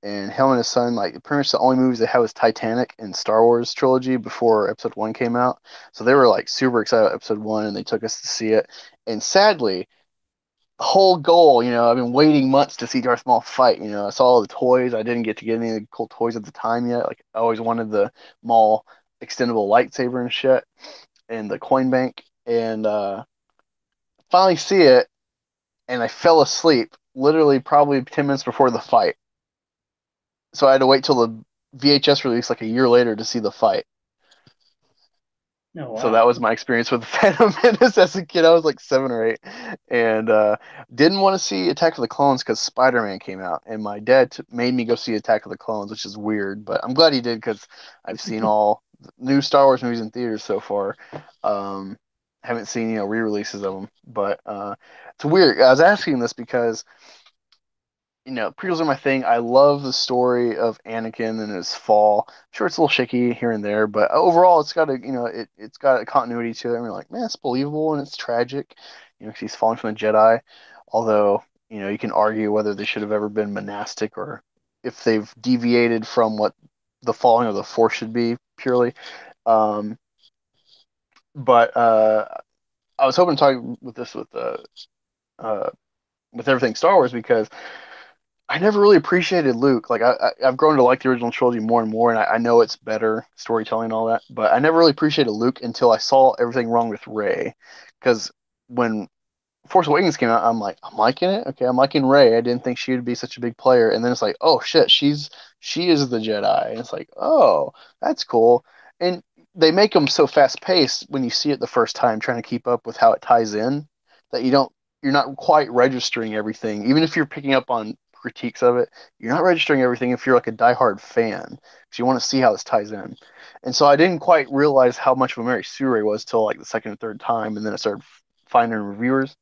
and him and his son, like pretty much the only movies they had was Titanic and Star Wars trilogy before Episode One came out. So they were like super excited about Episode One, and they took us to see it. And sadly, the whole goal, I've been waiting months to see Darth Maul fight. I saw all the toys. I didn't get to get any of the cool toys at the time yet. Like I always wanted the Maul extendable lightsaber and shit and the coin bank. And finally see it, and I fell asleep literally probably 10 minutes before the fight. So I had to wait till the VHS release like a year later to see the fight. Oh, So that wow. was my experience with Phantom Menace as a kid. I was like 7 or 8, and didn't want to see Attack of the Clones because Spider-Man came out, and my dad made me go see Attack of the Clones, which is weird, but I'm glad he did because I've seen all new Star Wars movies in theaters so far. Haven't seen re-releases of them, but it's weird. I was asking this because prequels are my thing. I love the story of Anakin and his fall. Sure, it's a little shaky here and there, but overall, it's got it's got a continuity to it. And we're like, man, it's believable and it's tragic, 'cause he's falling from the Jedi. Although, you can argue whether they should have ever been monastic or if they've deviated from what the falling of the Force should be purely. Um, but I was hoping to talk with this uh, with everything Star Wars because I never really appreciated Luke. Like I've grown to like the original trilogy more and more, and I know it's better storytelling and all that. But I never really appreciated Luke until I saw everything wrong with Rey. Because when Force Awakens came out, I'm like, I'm liking it. Okay, I'm liking Rey. I didn't think she would be such a big player, and then it's like, oh shit, she is the Jedi, and it's like, oh, that's cool. And they make them so fast paced when you see it the first time, trying to keep up with how it ties in, that you're not quite registering everything. Even if you're picking up on critiques of it, you're not registering everything if you're like a diehard fan, because you want to see how this ties in. And so I didn't quite realize how much of a Mary Sue was till like the second or third time, and then I started finding reviewers.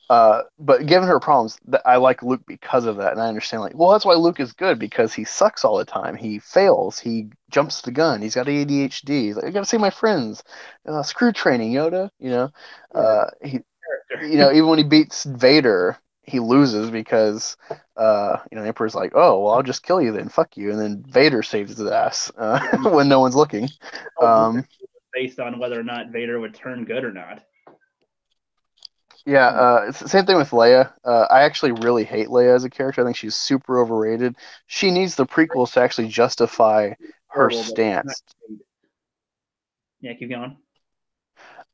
But given her problems, I like Luke because of that, and I understand like, well, that's why Luke is good because he sucks all the time. He fails. He jumps the gun. He's got ADHD. He's like, I gotta see my friends. Screw training, Yoda. He, even when he beats Vader, he loses because the Emperor's like, oh, well, I'll just kill you then, fuck you, and then Vader saves his ass when no one's looking. Based on whether or not Vader would turn good or not. Yeah, it's the same thing with Leia. I actually really hate Leia as a character. I think she's super overrated. She needs the prequels to actually justify her stance. Yeah, keep going.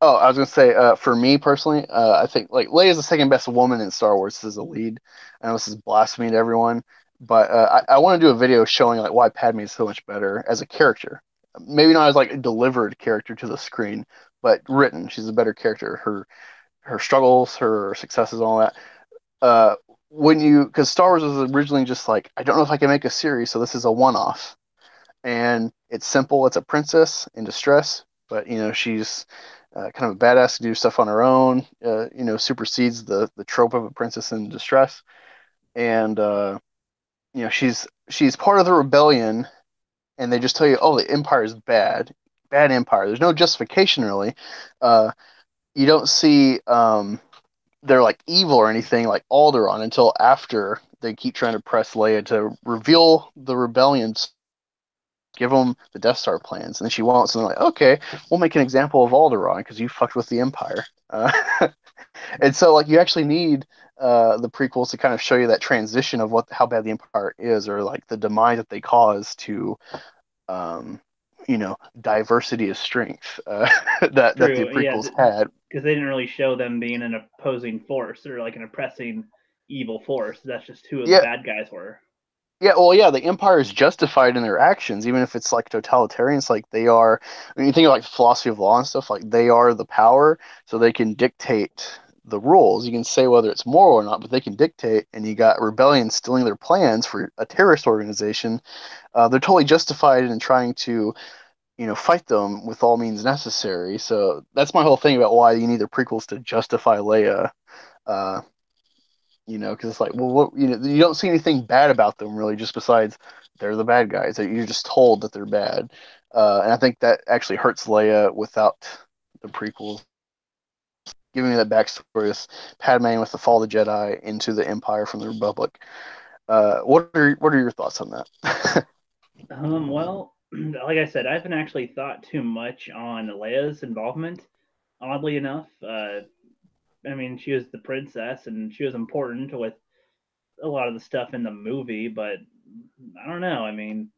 Oh, I was gonna say, for me personally, I think like Leia is the second best woman in Star Wars as a lead. I know this is blasphemy to everyone, but I want to do a video showing like why Padme is so much better as a character. Maybe not as like a delivered character to the screen, but written. She's a better character. Her struggles, her successes, all that. uh because Star Wars was originally just like, I don't know if I can make a series, so this is a one-off, and it's simple. It's a princess in distress, but she's kind of a badass to do stuff on her own. Supersedes the trope of a princess in distress, and she's part of the rebellion, and they just tell you, oh, the Empire is bad, bad Empire. There's no justification really. You don't see they're like evil or anything like Alderaan until after they keep trying to press Leia to reveal the rebellions, give them the Death Star plans, and then she wants, and they're like, okay, we'll make an example of Alderaan because you fucked with the Empire. And so like you actually need the prequels to kind of show you that transition of how bad the Empire is, or like the demise that they cause to um, diversity is strength that the True, yeah, prequels had. because they didn't really show them being an opposing force or like an oppressing evil force. That's just who the Yeah, bad guys were. yeah, well, yeah, the empire is justified in their actions, even if it's like totalitarian. It's like they are. When you think of like the philosophy of law and stuff, like they are the power, so they can dictate the rules. You can say whether it's moral or not, but they can dictate. And you got rebellion stealing their plans for a terrorist organization. They're totally justified in trying to, fight them with all means necessary. So that's my whole thing about why you need the prequels to justify Leia. Uh, because it's like, well, what, you don't see anything bad about them really, just besides they're the bad guys. You're just told that they're bad, and I think that actually hurts Leia without the prequels, giving me that backstory with Padme with the fall of the Jedi into the Empire from the Republic. What are your thoughts on that? Well, like I said, I haven't actually thought too much on Leia's involvement. Oddly enough, I mean, she was the princess and she was important with a lot of the stuff in the movie, but I don't know. I mean,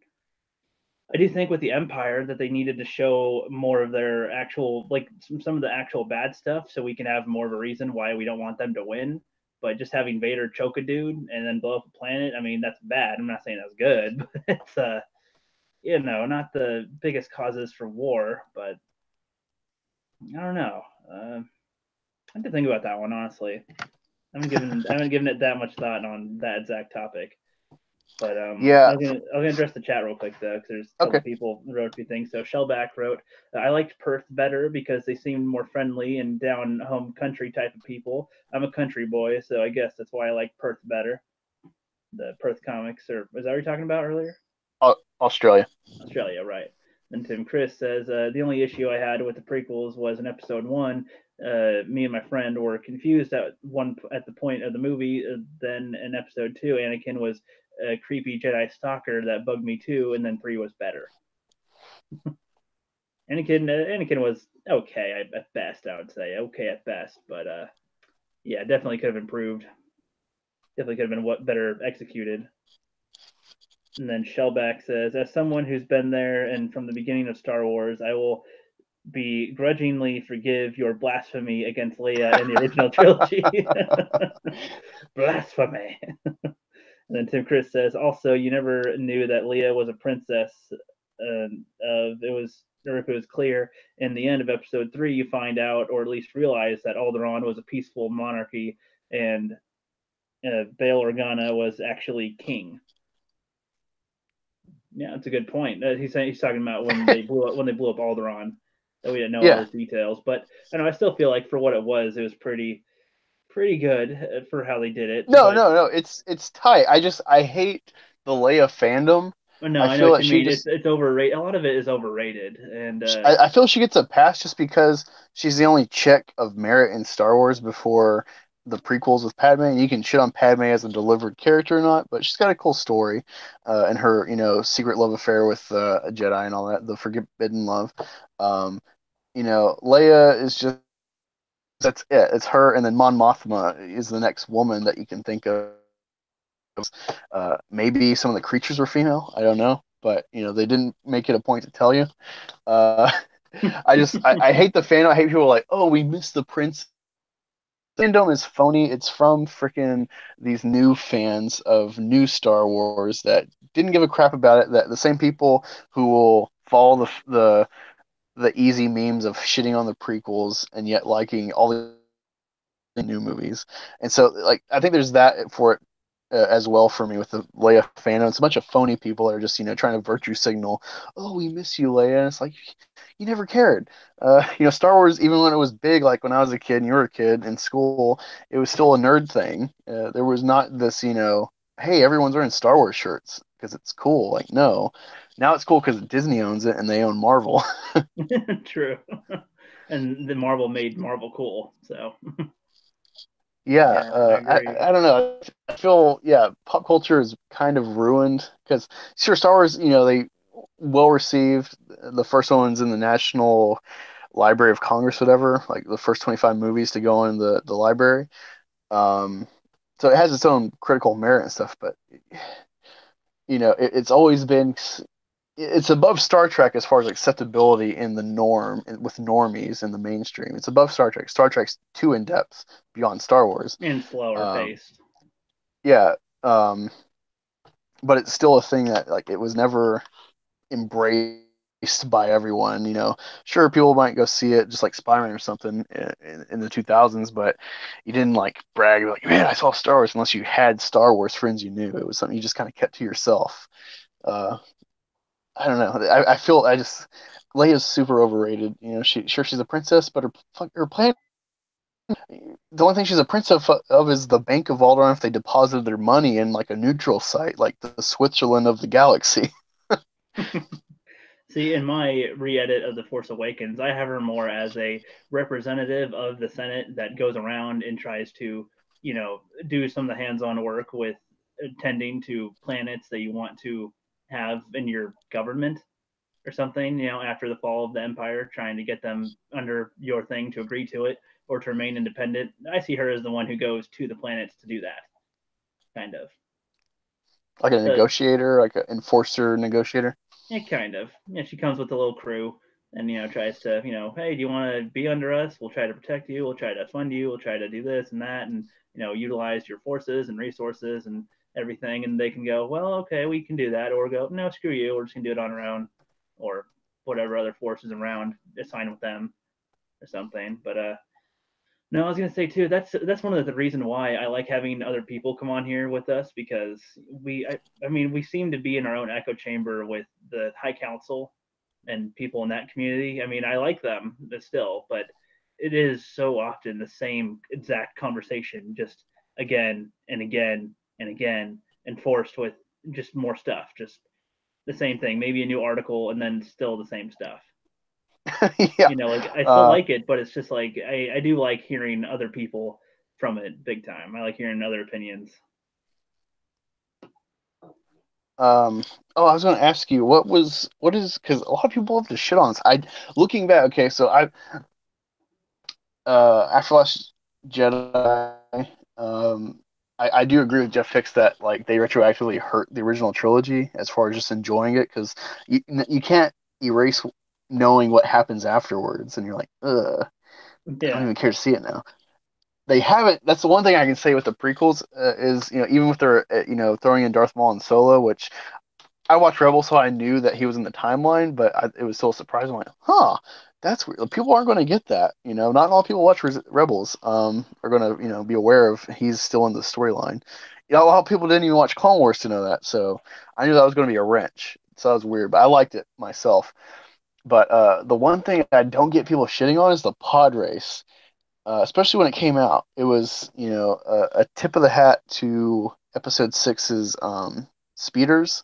I do think with the Empire that they needed to show more of their actual, like some of the actual bad stuff, so we can have more of a reason why we don't want them to win. But just having Vader choke a dude and then blow up a planet, I mean, that's bad. I'm not saying that's good, but it's not the biggest causes for war. But I don't know. I have to think about that one honestly. I haven't given it that much thought on that exact topic. But Yeah. I was gonna address the chat real quick though, because there's a couple Okay. people who wrote a few things. So Shellback wrote, "I liked Perth better because they seemed more friendly and down home country type of people. I'm a country boy, so I guess that's why I like Perth better." The Perth comics, or was that what you were talking about earlier? Australia. Australia, right? And Tim Chris says the only issue I had with the prequels was in episode 1. Me and my friend were confused at the point of the movie. Then in episode 2, Anakin was a creepy Jedi stalker that bugged me too, and then 3 was better. Anakin was okay at best, I would say okay at best, but yeah, definitely could have improved. Definitely could have been better executed. And then Shellback says, as someone who's been there and from the beginning of Star Wars, I will begrudgingly forgive your blasphemy against Leia in the original trilogy. Blasphemy. And then Tim Chris says, also, you never knew that Leia was a princess. Or if it was clear in the end of episode 3, you find out, or at least realize, that Alderaan was a peaceful monarchy and Bail Organa was actually king. Yeah, that's a good point. He's talking about when they blew up Alderaan. That we didn't know all those details, but I know I still feel like for what it was pretty good for how they did it. No, it's tight. I hate the Leia fandom. No, I know feel what that you she mean. just It's overrated. A lot of it is overrated, and I feel she gets a pass just because she's the only chick of merit in Star Wars before the prequels with Padme. And you can shit on Padme as a delivered character or not, but she's got a cool story, and her secret love affair with a Jedi and all that, the forbidden love. Leia is just that's it. It's her, and then Mon Mothma is the next woman that you can think of. Maybe some of the creatures were female. I don't know, but they didn't make it a point to tell you. Uh, I hate the fandom. I hate people like, oh, we missed the prince. Fandom is phony. It's from freaking these new fans of new Star Wars that didn't give a crap about it. That the same people who will follow the easy memes of shitting on the prequels and yet liking all the new movies. And so, like, I think there's that for it as well for me with the Leia fandom. It's a bunch of phony people that are just trying to virtue signal. Oh, we miss you, Leia. And it's like you never cared. Star Wars, even when it was big, like when I was a kid and you were a kid in school, it was still a nerd thing. There was not this, hey, everyone's wearing Star Wars shirts because it's cool. Like, no, now it's cool because Disney owns it and they own Marvel. True. And the Marvel made Marvel cool, so. Yeah, I agree. I don't know. I feel pop culture is kind of ruined because sure, Star Wars, they well received. The first one's in the National Library of Congress, whatever, like the first 25 movies to go in the library. Um, so it has its own critical merit and stuff, but it's always been it's above Star Trek as far as acceptability in the norm with normies in the mainstream. It's above Star Trek. Star Trek's too in depth beyond Star Wars. And slower paced. Yeah, but it's still a thing that like it was never embraced by everyone. Sure, people might go see it just like Spider-Man or something in the 2000s, but you didn't like brag like, man, I saw Star Wars unless you had Star Wars friends you knew. It was something you just kind of kept to yourself. I don't know. I feel Leia's super overrated. She's a princess, but her planet. The only thing she's a princess of is the Bank of Alderaan if they deposited their money in like a neutral site, like the Switzerland of the galaxy. See, in my re-edit of The Force Awakens, I have her more as a representative of the Senate that goes around and tries to, do some of the hands-on work with tending to planets that you want to have in your government or something, after the fall of the Empire, trying to get them under your thing to agree to it or to remain independent. I see her as the one who goes to the planets to do that, kind of. Like a negotiator, like an enforcer negotiator. Yeah, kind of. Yeah, she comes with a little crew and tries to, hey, do you want to be under us? We'll try to protect you. We'll try to fund you. We'll try to do this and that, and utilize your forces and resources and everything. And they can go, well, okay, we can do that, or go, no, screw you. We're just gonna do it on our own, or whatever other forces around assign with them or something. But no, I was gonna say too. That's one of the reason why I like having other people come on here with us, because I mean we seem to be in our own echo chamber with the High Council and people in that community. I mean I like them still, but it is so often the same exact conversation, just again and again and again, enforced with just more stuff, just the same thing, maybe a new article, and then still the same stuff. Yeah. Like I still like it, but it's just like I do like hearing other people from it big time. I like hearing other opinions. Oh, I was going to ask you, what is, because a lot of people have to shit on this. Looking back, okay, so after Last Jedi, I do agree with Jeff.6 that like they retroactively hurt the original trilogy as far as just enjoying it, because you can't erase knowing what happens afterwards, and you're like, ugh, I don't Yeah, even care to see it now. They haven't. That's the one thing I can say with the prequels, is even with their throwing in Darth Maul and Solo, which I watched Rebels, so I knew that he was in the timeline, but it was still surprising. Like, huh, that's weird. People aren't going to get that. Not all people watch Rebels are going to be aware of he's still in the storyline. A lot of people didn't even watch Clone Wars to know that, so I knew that was going to be a wrench. So that was weird, but I liked it myself. But the one thing I don't get people shitting on is the pod race, especially when it came out. It was a tip of the hat to Episode 6's speeders.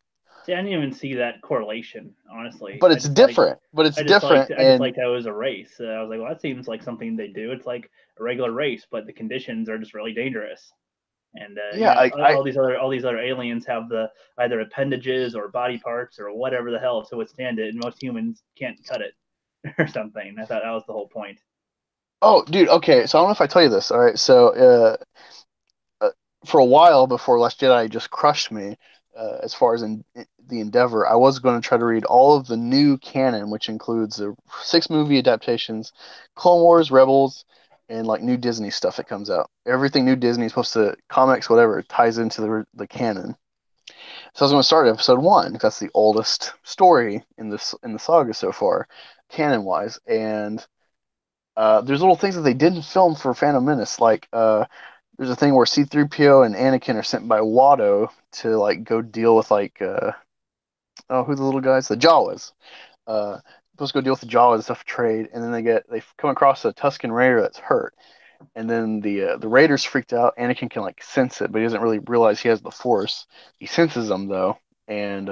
see, I didn't even see that correlation, honestly. But it's different. I just And liked how it was a race. I was like, well, that seems like something they do. It's like a regular race, but the conditions are just really dangerous. And yeah, I all these other aliens have the either appendages or body parts or whatever the hell to withstand it, and most humans can't cut it or something. I thought that was the whole point. oh, dude, okay. So I don't know if I tell you this. All right, so for a while before Last Jedi just crushed me, as far as in the Endeavor, I was going to try to read all of the new canon, which includes the 6 movie adaptations, Clone Wars, Rebels, and like new Disney stuff that comes out. Everything new Disney is supposed to, comics, whatever, ties into the canon. So I was going to start at Episode 1 because that's the oldest story in the saga so far, canon wise, and there's little things that they didn't film for Phantom Menace, like there's a thing where C-3PO and Anakin are sent by Watto to like go deal with like who the little guys, the Jawas. Supposed to go deal with the Jawas and stuff, trade, and then they come across a Tusken Raider that's hurt, and then the Raiders freaked out. Anakin can like sense it, but he doesn't really realize he has the Force. He senses them though, and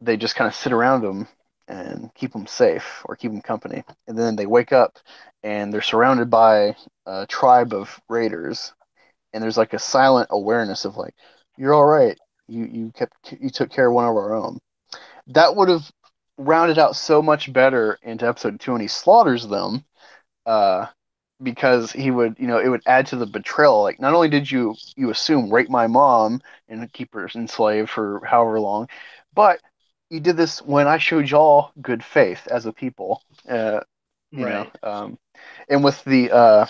they just kind of sit around him and keep him safe or keep him company. And then they wake up and they're surrounded by a tribe of raiders. And there's like a silent awareness of like, you're all right. You took care of one of our own. That would have rounded out so much better into Episode 2 when he slaughters them. Uh, because he would, it would add to the betrayal. Like, not only did you assume rape my mom and keep her enslaved for however long, but you did this when I showed y'all good faith as a people. Right. And with the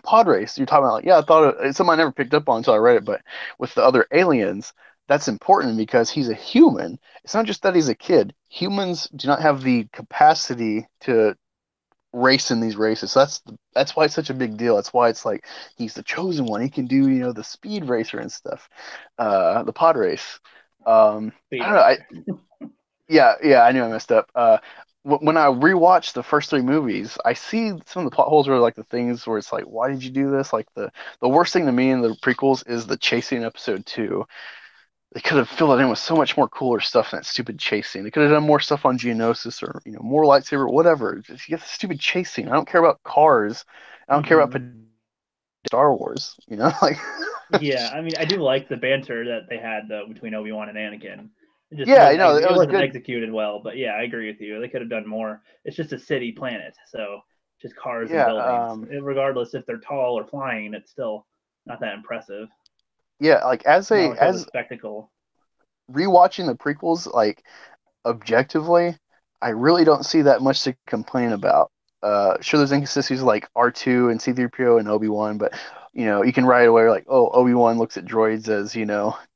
pod race, you're talking about like, yeah, I thought it's something I never picked up on until I read it, but with the other aliens, that's important because he's a human. It's not just that he's a kid. Humans do not have the capacity to race in these races. So that's why it's such a big deal. That's why it's like he's the chosen one. He can do the speed racer and stuff, the pod race. I Speed don't know. racer. Yeah, I knew I messed up. When I rewatch the first 3 movies, I see some of the plot holes where like the things where it's like, why did you do this? Like the worst thing to me in the prequels is the chasing in Episode 2. They could have filled it in with so much more cooler stuff than that stupid chasing. They could have done more stuff on Geonosis or more lightsaber, whatever. Just get the stupid chasing. I don't care about cars. I don't care about Star Wars. Like Yeah, I mean, I do like the banter that they had though between Obi-Wan and Anakin. It just yeah, it it was wasn't good. executed well, but yeah, I agree with you. They could have done more. It's just a city planet, so just cars and Yeah, buildings. Regardless if they're tall or flying, it's still not that impressive. yeah. Like Not like of a as spectacle. rewatching the prequels, like objectively, I really don't see that much to complain about. Sure, there's inconsistencies like R2 and C3PO and Obi-Wan, but you can right away like, oh, Obi-Wan looks at droids as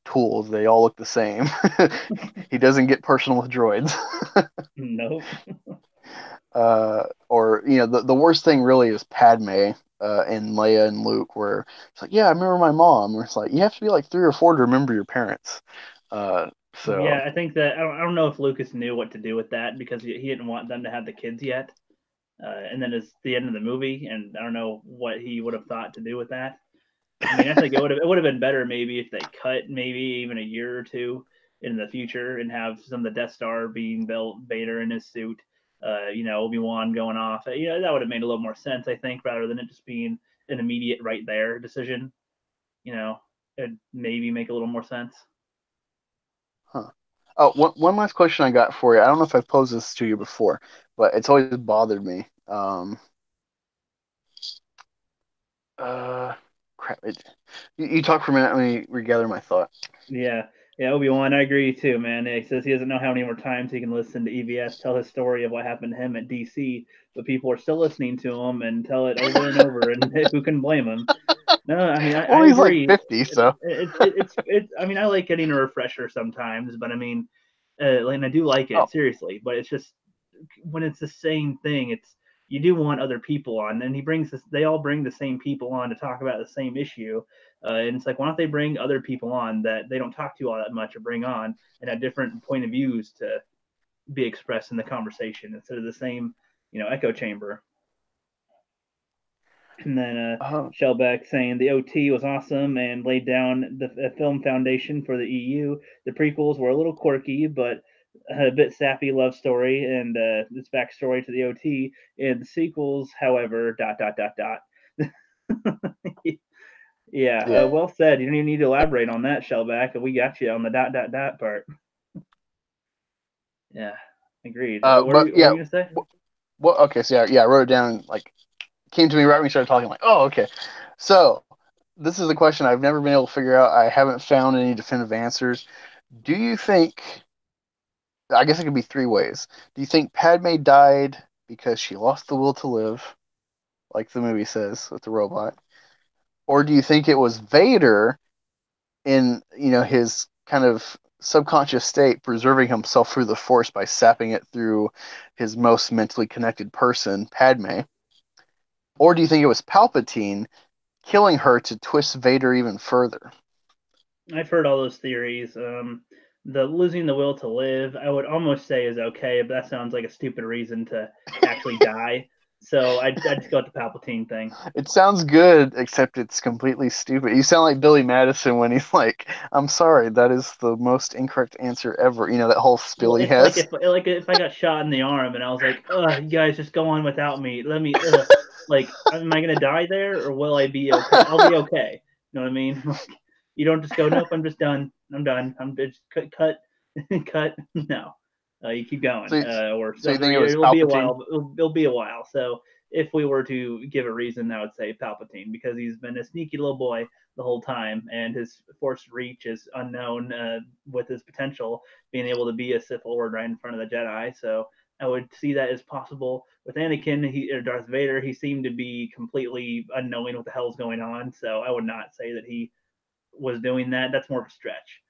tools. They all look the same. He doesn't get personal with droids. Nope. Or the worst thing really is Padme and Leia and Luke, where it's like, yeah, I remember my mom. Where it's like, you have to be like 3 or 4 to remember your parents. So Yeah, I think that I don't know if Lucas knew what to do with that because he didn't want them to have the kids yet. And then it's the end of the movie, and I don't know what he would have thought to do with that. I mean, I think it would have been better maybe if they cut maybe even a year or two in the future and have some of the Death Star being built, Vader in his suit, Obi-Wan going off. That would have made a little more sense, I think, rather than it just being an immediate right there decision. It'd maybe make a little more sense. huh. Oh, one last question I got for you. I don't know if I've posed this to you before, but it's always bothered me. Uh, Crap. You talk for a minute. Let me regather my thought. Yeah, Obi-Wan, I agree too, man. He says he doesn't know how many more times he can listen to EVS tell his story of what happened to him at DC, but people are still listening to him and tell it over and over, and who can blame him? No, I mean, I Well, he's like agree. 50, so It's. I mean, I like getting a refresher sometimes, but I mean, and I do like oh, it seriously, but it's just when it's the same thing, it's you do want other people on, and he brings this. They all bring the same people on to talk about the same issue, and it's like why don't they bring other people on that they don't talk to all that much or bring on and have different point of views to be expressed in the conversation instead of the same, echo chamber. And then oh, Shellback saying the OT was awesome and laid down the film foundation for the EU. The prequels were a little quirky, but a bit sappy love story and this backstory to the OT. And the sequels, however, dot dot dot dot. Yeah, yeah. well said. You don't even need to elaborate on that, Shellback. We got you on the dot dot dot part. Yeah, agreed. But What are yeah. you gonna say? Well, okay, so yeah, I wrote it down. Like, came to me right when you started talking. Like, oh, okay. So this is a question I've never been able to figure out. I haven't found any definitive answers. Do you think? I guess it could be 3 ways. Do you think Padme died because she lost the will to live, like the movie says with the robot, or do you think it was Vader in his kind of subconscious state preserving himself through the Force by sapping it through his most mentally connected person, Padme? Or do you think it was Palpatine killing her to twist Vader even further? I've heard all those theories. The losing the will to live, I would almost say is okay, but that sounds like a stupid reason to actually die. So I just go with the Palpatine thing. It sounds good, except it's completely stupid. You sound like Billy Madison when he's like, "I'm sorry, that is the most incorrect answer ever." That whole spiel Well, he it's like has. if I got shot in the arm and I was like, "Ugh, you guys just go on without me. Let me." Like, am I gonna die there or will I be okay? I'll be okay. You know what I mean? Like, you don't just go, "Nope, I'm just done. I'm done. I'm just cut, cut." No, you keep going, So, or so you think it was it'll be a Palpatine? while. It'll be a while. So if we were to give a reason, I would say Palpatine because he's been a sneaky little boy the whole time, and his force reach is unknown with his potential being able to be a Sith Lord right in front of the Jedi. So I would see that as possible. With Anakin or Darth Vader, he seemed to be completely unknowing what the hell's going on. So I would not say that he was doing that. That's more of a stretch,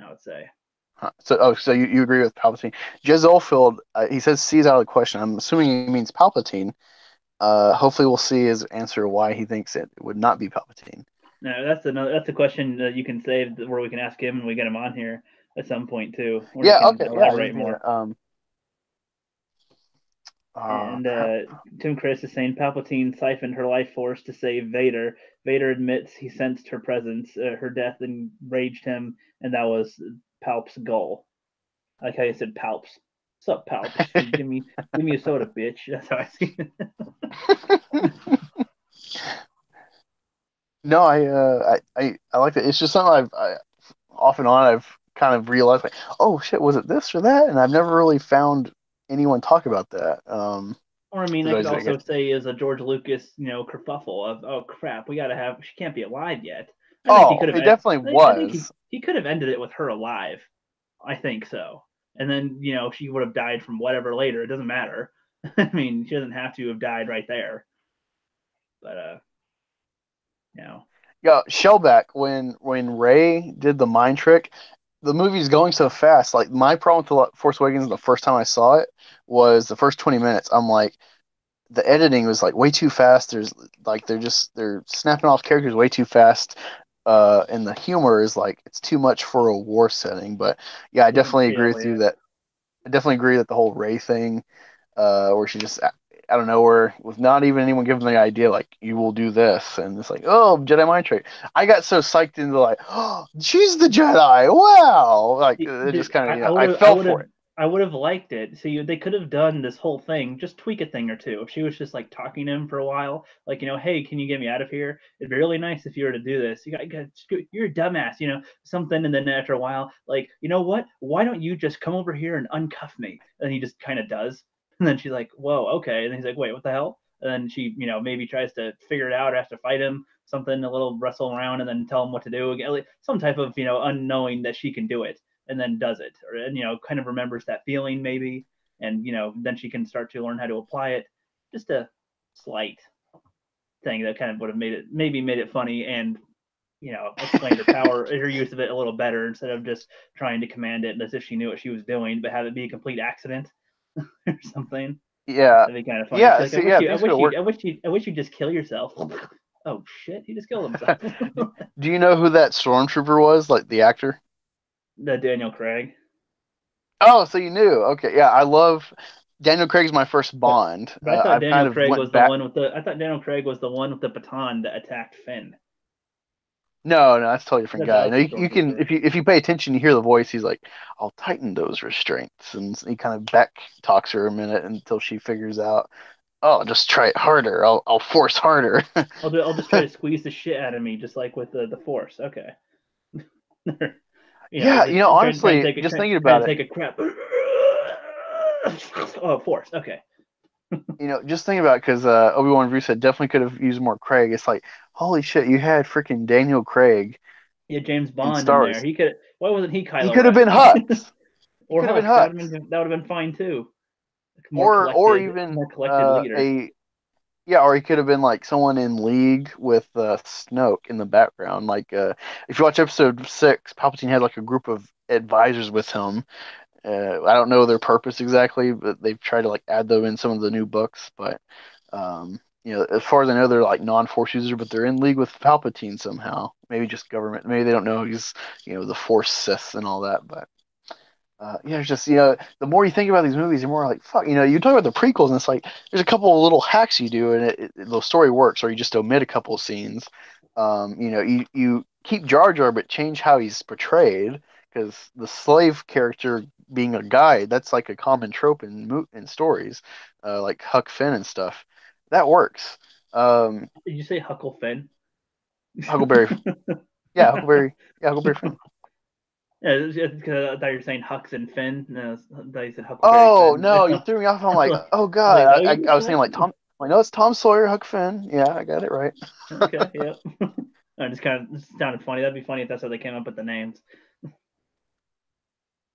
I would say. Huh. So you agree with Palpatine? Jez Oldfield, he says C's out of the question. I'm assuming he means Palpatine. Hopefully we'll see his answer why he thinks it would not be Palpatine. No, that's a question that you can save where we can ask him and we get him on here at some point too, where he Yeah, can okay, yeah, we elaborate can do more. that. And Crap. Tim Chris is saying Palpatine siphoned her life force to save Vader. Vader admits he sensed her presence. Her death enraged him, and that was Palp's goal. I like how you said Palps. What's up, Palps? Give me a soda, bitch. That's how I see it. No, I like that. It's just something off and on I've kind of realized like, oh shit, was it this or that? And I've never really found anyone talk about that. Or I mean, I could 'Cause I also guess, say as a George Lucas, kerfuffle of oh crap, we gotta have she can't be alive yet. I think he oh, could have. it definitely I think was. he could have ended it with her alive. I think so. and then she would have died from whatever later. It doesn't matter. I mean, she doesn't have to have died right there. But Yeah, Shellback, when Ray did the mind trick, the movie's going so fast. Like, my problem with The Force Awakens the first time I saw it was the first 20 minutes. I'm like, the editing was like way too fast. There's like they're snapping off characters way too fast. And the humor is like it's too much for a war setting. But yeah, I definitely agree with you that I definitely agree that the whole Ray thing, where she just out of nowhere, with not even anyone giving the idea, like, you will do this, and it's like, oh, Jedi mind trick. I got so psyched into like, oh, she's the Jedi. Wow, like it just kind of, I fell for it. I would have liked it. See, they could have done this whole thing, just tweak a thing or two. If she was just like talking to him for a while, like, hey, can you get me out of here? It'd be really nice if you were to do this. You're a dumbass, something. And then after a while, like, you know what? Why don't you just come over here and uncuff me? And he just kind of does. And then she's like, whoa, okay. And then he's like, wait, what the hell? And then she, maybe tries to figure it out, has to fight him, something, a little wrestle around, and then tell him what to do. Like, some type of, unknowing that she can do it, and then does it, and kind of remembers that feeling maybe, and then she can start to learn how to apply it. Just a slight thing that kind of would have made it funny, and explained her power, her use of it a little better, instead of just trying to command it as if she knew what she was doing, but have it be a complete accident or something. Yeah, that'd be kind of funny. yeah. Like, So, I wish you'd just kill yourself. Oh shit, he just killed himself. Do you know who that stormtrooper was, like the actor? The Daniel Craig. Oh, so you knew? Okay, yeah. I love Daniel Craig's my first Bond. But I thought I've Daniel kind of Craig went was back. the one with the. I thought Daniel Craig was the one with the baton that attacked Finn. No, that's a totally different guy. That No, was you can, if you pay attention, you hear the voice. He's like, "I'll tighten those restraints," and he kind of back talks her a minute until she figures out, "Oh, just try it harder. I'll force harder." I'll just try to squeeze the shit out of me, just like with the Force. Okay. Yeah, honestly, just thinking about it, take a crap. Oh, Force. Okay. Just thinking about it, because Obi-Wan Russo definitely could have used more Craig. It's like, holy shit, you had freaking Daniel Craig. Yeah, James in Bond Star in Wars. there. He could. Why wasn't he Kylo He could have Ren? been Hux. Or could have Hux. been Hux. That would have been fine too. Or even more collected leader. Or he could have been like someone in league with Snoke in the background. Like, if you watch Episode 6, Palpatine had like a group of advisors with him. I don't know their purpose exactly, but they've tried to like add them in some of the new books. But as far as I know, they're like non-Force users, but they're in league with Palpatine somehow. Maybe just government. Maybe they don't know he's the Force Sith and all that. But it's just the more you think about these movies, the more like, fuck. You talk about the prequels, and it's like there's a couple of little hacks you do, and the story works, or you just omit a couple of scenes. You keep Jar Jar, but change how he's portrayed, because the slave character being a guide, that's like a common trope in stories, like Huck Finn and stuff. That works. Did you say Huckle Finn? Huckleberry. Yeah, Huckleberry. Yeah, Huckleberry Finn. Yeah, because I thought you were saying Hux and Finn. No, I thought you said Huckleberry Oh Finn. No, you threw me off. I'm like, oh god. I was thinking like Tom. Like, no, it's Tom Sawyer, Huck Finn. Yeah, I got it right. Okay, yeah. I just kind of sounded funny. That'd be funny if that's how they came up with the names.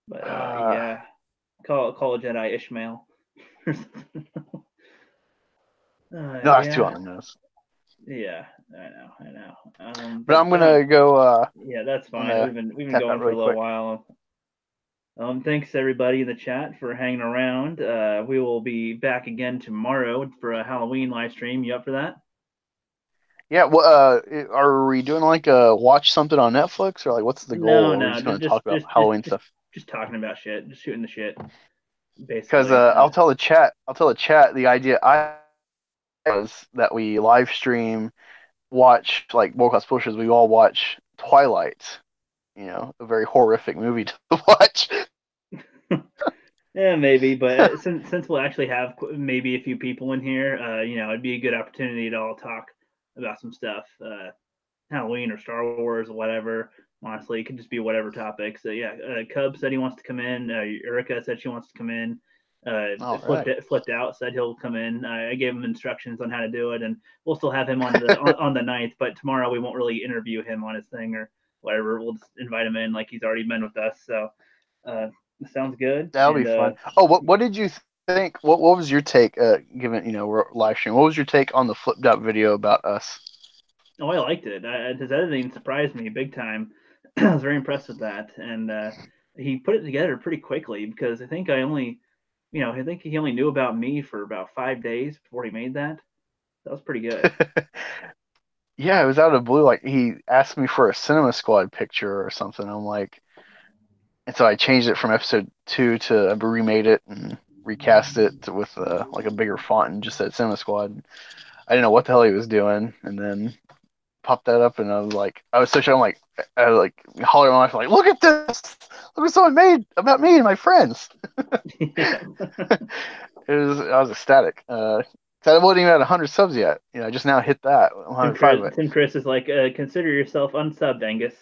But yeah, call a Jedi Ishmael. No, that's too on the nose. Yeah, I know. But I'm gonna go. Yeah, that's fine. We've been going for a little while. Thanks everybody in the chat for hanging around. We will be back again tomorrow for a Halloween live stream. You up for that? Yeah. Well, are we doing like a watch something on Netflix, or like what's the goal? No, We're just gonna talk about Halloween stuff. Just talking about shit. Just shooting the shit. Basically. Because I'll tell the chat. The idea was that we live stream, watch like World Class Pushers. We all watch Twilight. A very horrific movie to watch. Yeah, maybe, but since we'll actually have maybe a few people in here, it'd be a good opportunity to all talk about some stuff, Halloween or Star Wars or whatever. Honestly, it could just be whatever topic. So yeah, Cub said he wants to come in. Erica said she wants to come in. Flipped out said he'll come in. I gave him instructions on how to do it, and we'll still have him on the on the 9th. But tomorrow we won't really interview him on his thing or whatever. We'll just invite him in like he's already been with us. So Sounds good. That'll be And fun. Oh, what did you think? What was your take? Given we're live stream, what was your take on the flipped out video about us? oh, I liked it. His editing surprised me big time. I was very impressed with that, and he put it together pretty quickly because I think he only knew about me for about 5 days before he made that. That was pretty good. Yeah, it was out of the blue. Like he asked me for a Cinema Squad picture or something. I'm like, and so I changed it from episode 2 to I remade it and recast it with like a bigger font and just said Cinema Squad. I didn't know what the hell he was doing, and then popped that up, and I was so sure. I like hollered at my wife, like, look at this, look what someone made about me and my friends. Yeah. I was ecstatic. I wasn't even at 100 subs yet. I just now hit that 105. Tim Chris is like, consider yourself unsubbed, Angus.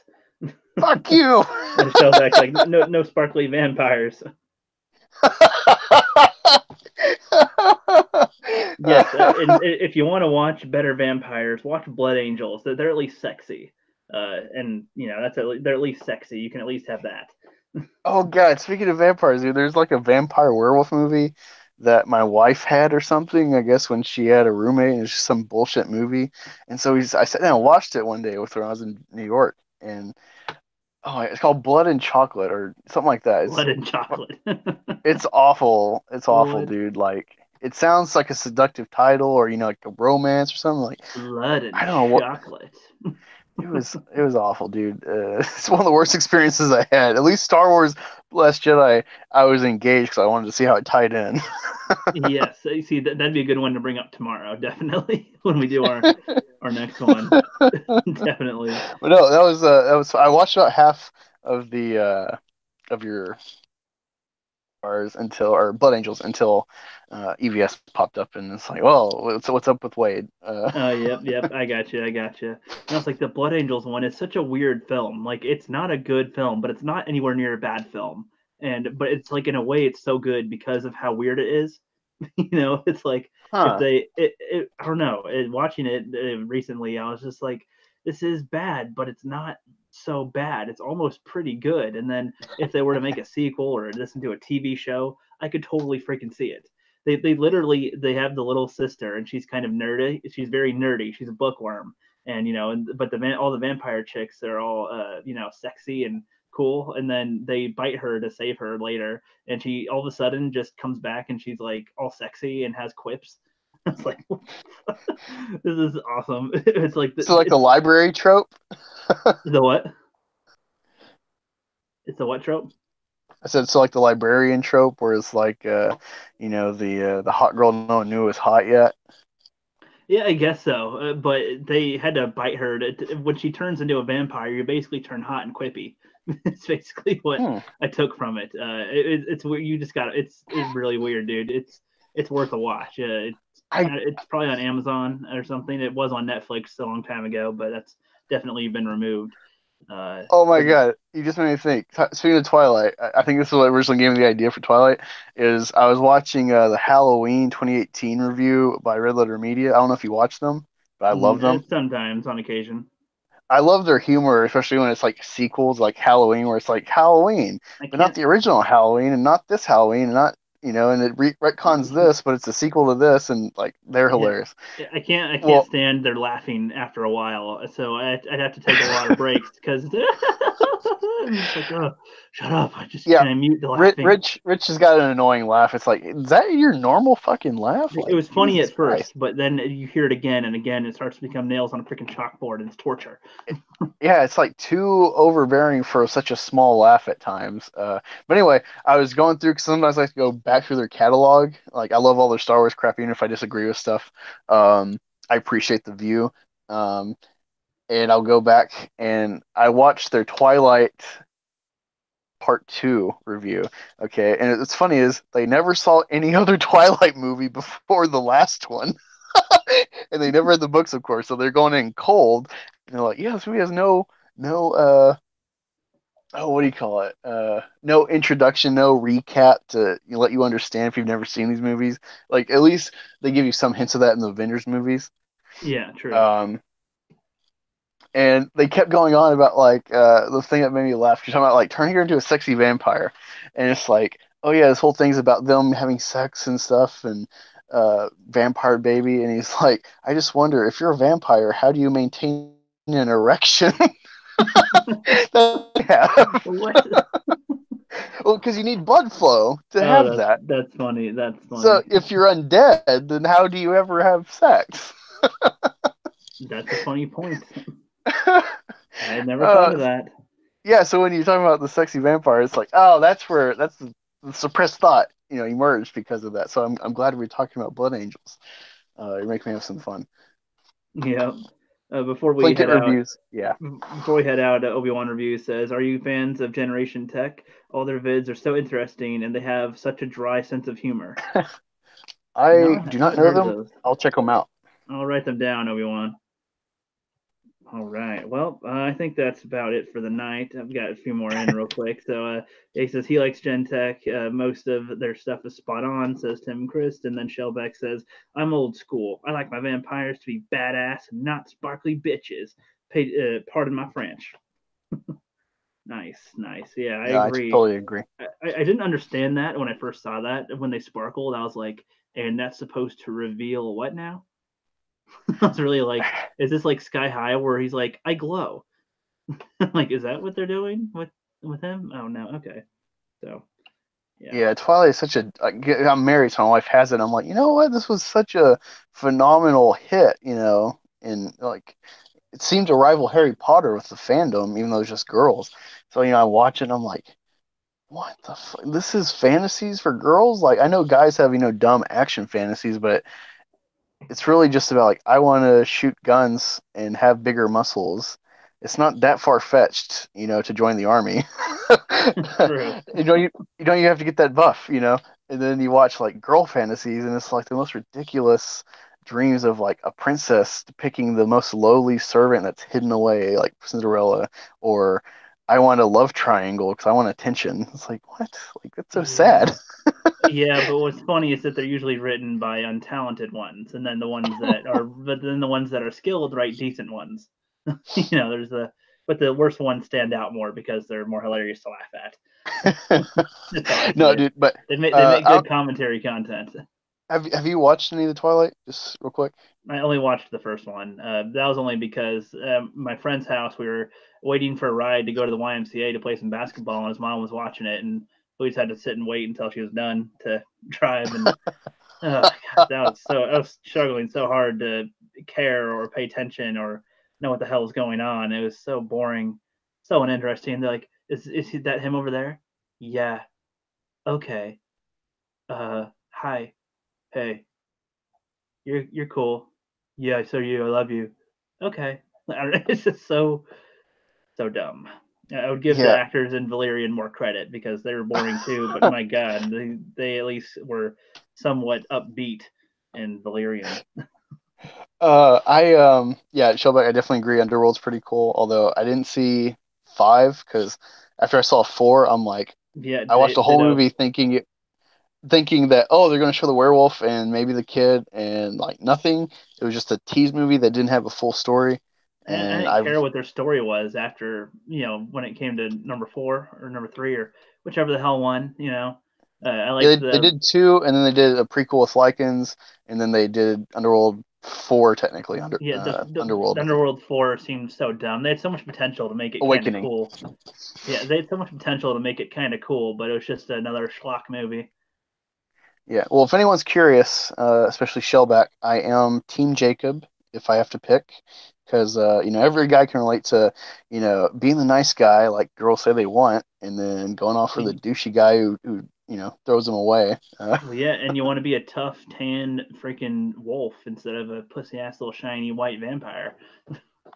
Fuck you. And Shellback's like, no sparkly vampires. Yes, and if you want to watch better vampires, watch Blood Angels. They're at least sexy, and they're at least sexy. You can at least have that. Oh god! Speaking of vampires, dude, there's like a vampire werewolf movie that my wife had or something. I guess when she had a roommate, and it's just some bullshit movie. And so I sat down and watched it one day with her when I was in New York, and it's called Blood and Chocolate or something like that. Blood and chocolate. It's awful. It's awful, Blood. dude. Like it sounds like a seductive title or like a romance or something. Like Blood and I don't know what. chocolate. It was awful, dude. It's one of the worst experiences I had. At least Star Wars: Last Jedi, I was engaged because I wanted to see how it tied in. Yes, see that'd be a good one to bring up tomorrow, definitely when we do our next one. Definitely. But no, that was. I watched about half of the of your bars or Blood Angels until EVS popped up, and it's like, well, what's up with Wade? Yep, I got you. And I was like, the Blood Angels one is such a weird film. Like, it's not a good film, but it's not anywhere near a bad film. But it's like in a way, it's so good because of how weird it is. It's like if Huh. I don't know. Watching it recently, I was just like, this is bad, but it's not so bad. It's almost pretty good. And then if they were to make a sequel or listen to a TV show, I could totally freaking see it. They literally they have the little sister and she's kind of nerdy. She's very nerdy. She's a bookworm, and but all the vampire chicks they're all sexy and cool, and then they bite her to save her later, and she all of a sudden just comes back and she's like all sexy and has quips. It's like this is awesome. It's like So like the library trope. the what? It's the what trope? I said so like the librarian trope, where it's like the hot girl no one knew was hot yet. Yeah, I guess so. But they had to bite her when she turns into a vampire. You basically turn hot and quippy. It's basically what I took from it. It's where you just got. It's really weird, dude. It's worth a watch. It's probably on Amazon or something. It was on Netflix a long time ago, but that's definitely been removed. Oh my god, you just made me think. Speaking of Twilight, I think this is what originally gave me the idea for Twilight. Is I was watching the Halloween 2018 review by Red Letter Media. I don't know if you watch them, but I love them. Sometimes, on occasion. I love their humor, especially when it's like sequels, like Halloween, where it's like Halloween, but not the original Halloween, and not this Halloween, and not and it retcons this, but it's a sequel to this, and like they're hilarious. I can't stand their laughing after a while, so I'd have to take a lot of breaks because I'm just like, oh, shut up! Can I mute the laughing? Rich has got an annoying laugh. It's like, is that your normal fucking laugh? Like, it was funny at first, but then you hear it again and again. It starts to become nails on a freaking chalkboard, and it's torture. Yeah, it's like too overbearing for such a small laugh at times. But anyway, I was going through because sometimes I like to go back through their catalog. Like I love all their Star Wars crap, even if I disagree with stuff. I appreciate the view. And I'll go back and I watched their Twilight Part 2 review. Okay, and it's funny is they never saw any other Twilight movie before the last one. And they never read the books, of course, so they're going in cold. And they're like, yeah, this movie has no what do you call it? No introduction, no recap to let you understand if you've never seen these movies. Like at least they give you some hints of that in the Avengers movies. Yeah, true. And they kept going on about like the thing that made me laugh. You're talking about like turning her into a sexy vampire, and it's like, oh yeah, this whole thing's about them having sex and stuff, and vampire baby. And he's like, I just wonder if you're a vampire, how do you maintain an erection? That you have. What? Well, because you need blood flow to have Oh, that. that's funny. That's So funny. if you're undead, then how do you ever have sex? That's a funny point. I had never thought uh, of that. yeah, so when you're talking about the sexy vampire, it's like, oh, that's the suppressed thought, emerged because of that. So I'm glad we're talking about blood angels. You're making me have some fun. Yeah. Before we Plinkett head out, reviews, yeah. Obi-Wan Review says, "Are you fans of Generation Tech? All their vids are so interesting, and they have such a dry sense of humor." No, I I do not haven't know heard of them. those. I'll check them out. I'll write them down, Obi-Wan. All right. Well, I think that's about it for the night. I've got a few more in real quick. So he says he likes Gen Tech. Most of their stuff is spot on, says Tim Christ. And then Shellback says, I'm old school. I like my vampires to be badass and not sparkly bitches. Pardon my French. Nice, nice. Yeah, I Yeah, I agree. totally agree. I didn't understand that when I first saw that. When they sparkled, I was like, and that's supposed to reveal what now? I was really like, is this like Sky High where he's like, I glow? Like, is that what they're doing with him? Oh no, okay. So yeah, Yeah, Twilight is such a. I'm married, so my wife has it. I'm like, you know what? This was such a phenomenal hit, and like it seemed to rival Harry Potter with the fandom, even though it's just girls. So I watch it, and I'm like, what the? This is fantasies for girls. Like I know guys have dumb action fantasies, but it's really just about like I want to shoot guns and have bigger muscles. It's not that far fetched, to join the army. true. You have to get that buff, and then you watch like girl fantasies, and it's like the most ridiculous dreams of like a princess picking the most lowly servant that's hidden away, like Cinderella, or I want a love triangle because I want attention. It's like what? Like that's so Yeah, sad. yeah. But what's funny is that they're usually written by untalented ones, and then the ones that are skilled write decent ones. There's but the worst ones stand out more because they're more hilarious to laugh at. That's how I see No, it. dude, but They make good commentary content. have you watched any of the Twilight? Just real quick. I only watched the first one. That was only because my friend's house, we were waiting for a ride to go to the YMCA to play some basketball, and his mom was watching it, and we just had to sit and wait until she was done to drive. And God, I was struggling so hard to care or pay attention or know what the hell was going on. It was so boring, so uninteresting. They're like, is that him over there? Yeah. Okay. Hi. Hey. You're cool. Yeah, so you. I love you. Okay. It's just so dumb. I would give the Yeah, actors in Valerian more credit because they were boring too, but my God, they at least were somewhat upbeat in Valerian. yeah, Showback, I definitely agree. Underworld's pretty cool, although I didn't see 5 because after I saw 4, I'm like, Yeah, I watched the whole ditto. movie thinking that they're gonna show the werewolf and maybe the kid and like nothing. It was just a tease movie that didn't have a full story, I and didn't I've care what their story was after when it came to number 4 or number 3 or whichever the hell one. I yeah, liked they the did 2, and then they did a prequel with Lycans, and then they did Underworld 4 technically yeah Underworld, the I think. Underworld 4 seemed so dumb. They had so much potential to make it kind of Awakening. cool. Yeah, they had so much potential to make it kind of cool, but it was just another schlock movie. Yeah. Well, if anyone's curious, especially Shellback, I am Team Jacob if I have to pick, because every guy can relate to being the nice guy like girls say they want, and then going off for the douchey guy who throws them away. Well, yeah, and you want to be a tough, tan, freaking wolf instead of a pussy ass little shiny white vampire.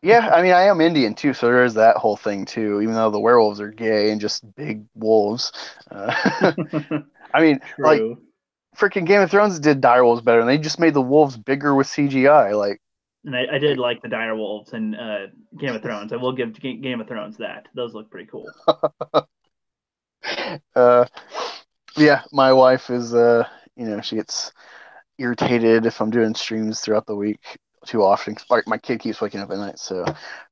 Yeah, I mean I am Indian too, so there's that whole thing too. Even though the werewolves are gay and just big wolves, I mean like True. freaking Game of Thrones did direwolves better, and they just made the wolves bigger with CGI. And I did like the dire wolves in Game of Thrones. I will give Game of Thrones that. Those look pretty cool. uh, yeah, my wife is she gets irritated if I'm doing streams throughout the week too often. My kid keeps waking up at night, so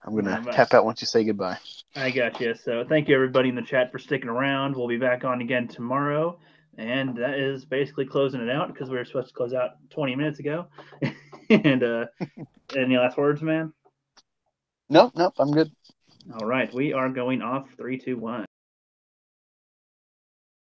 I'm gonna tap out once you say goodbye. I got you. So thank you everybody in the chat for sticking around. We'll be back on again tomorrow, and that is basically closing it out because we were supposed to close out 20 minutes ago. And any last words, man? Nope, I'm good. All right, we are going off 3, 2, 1.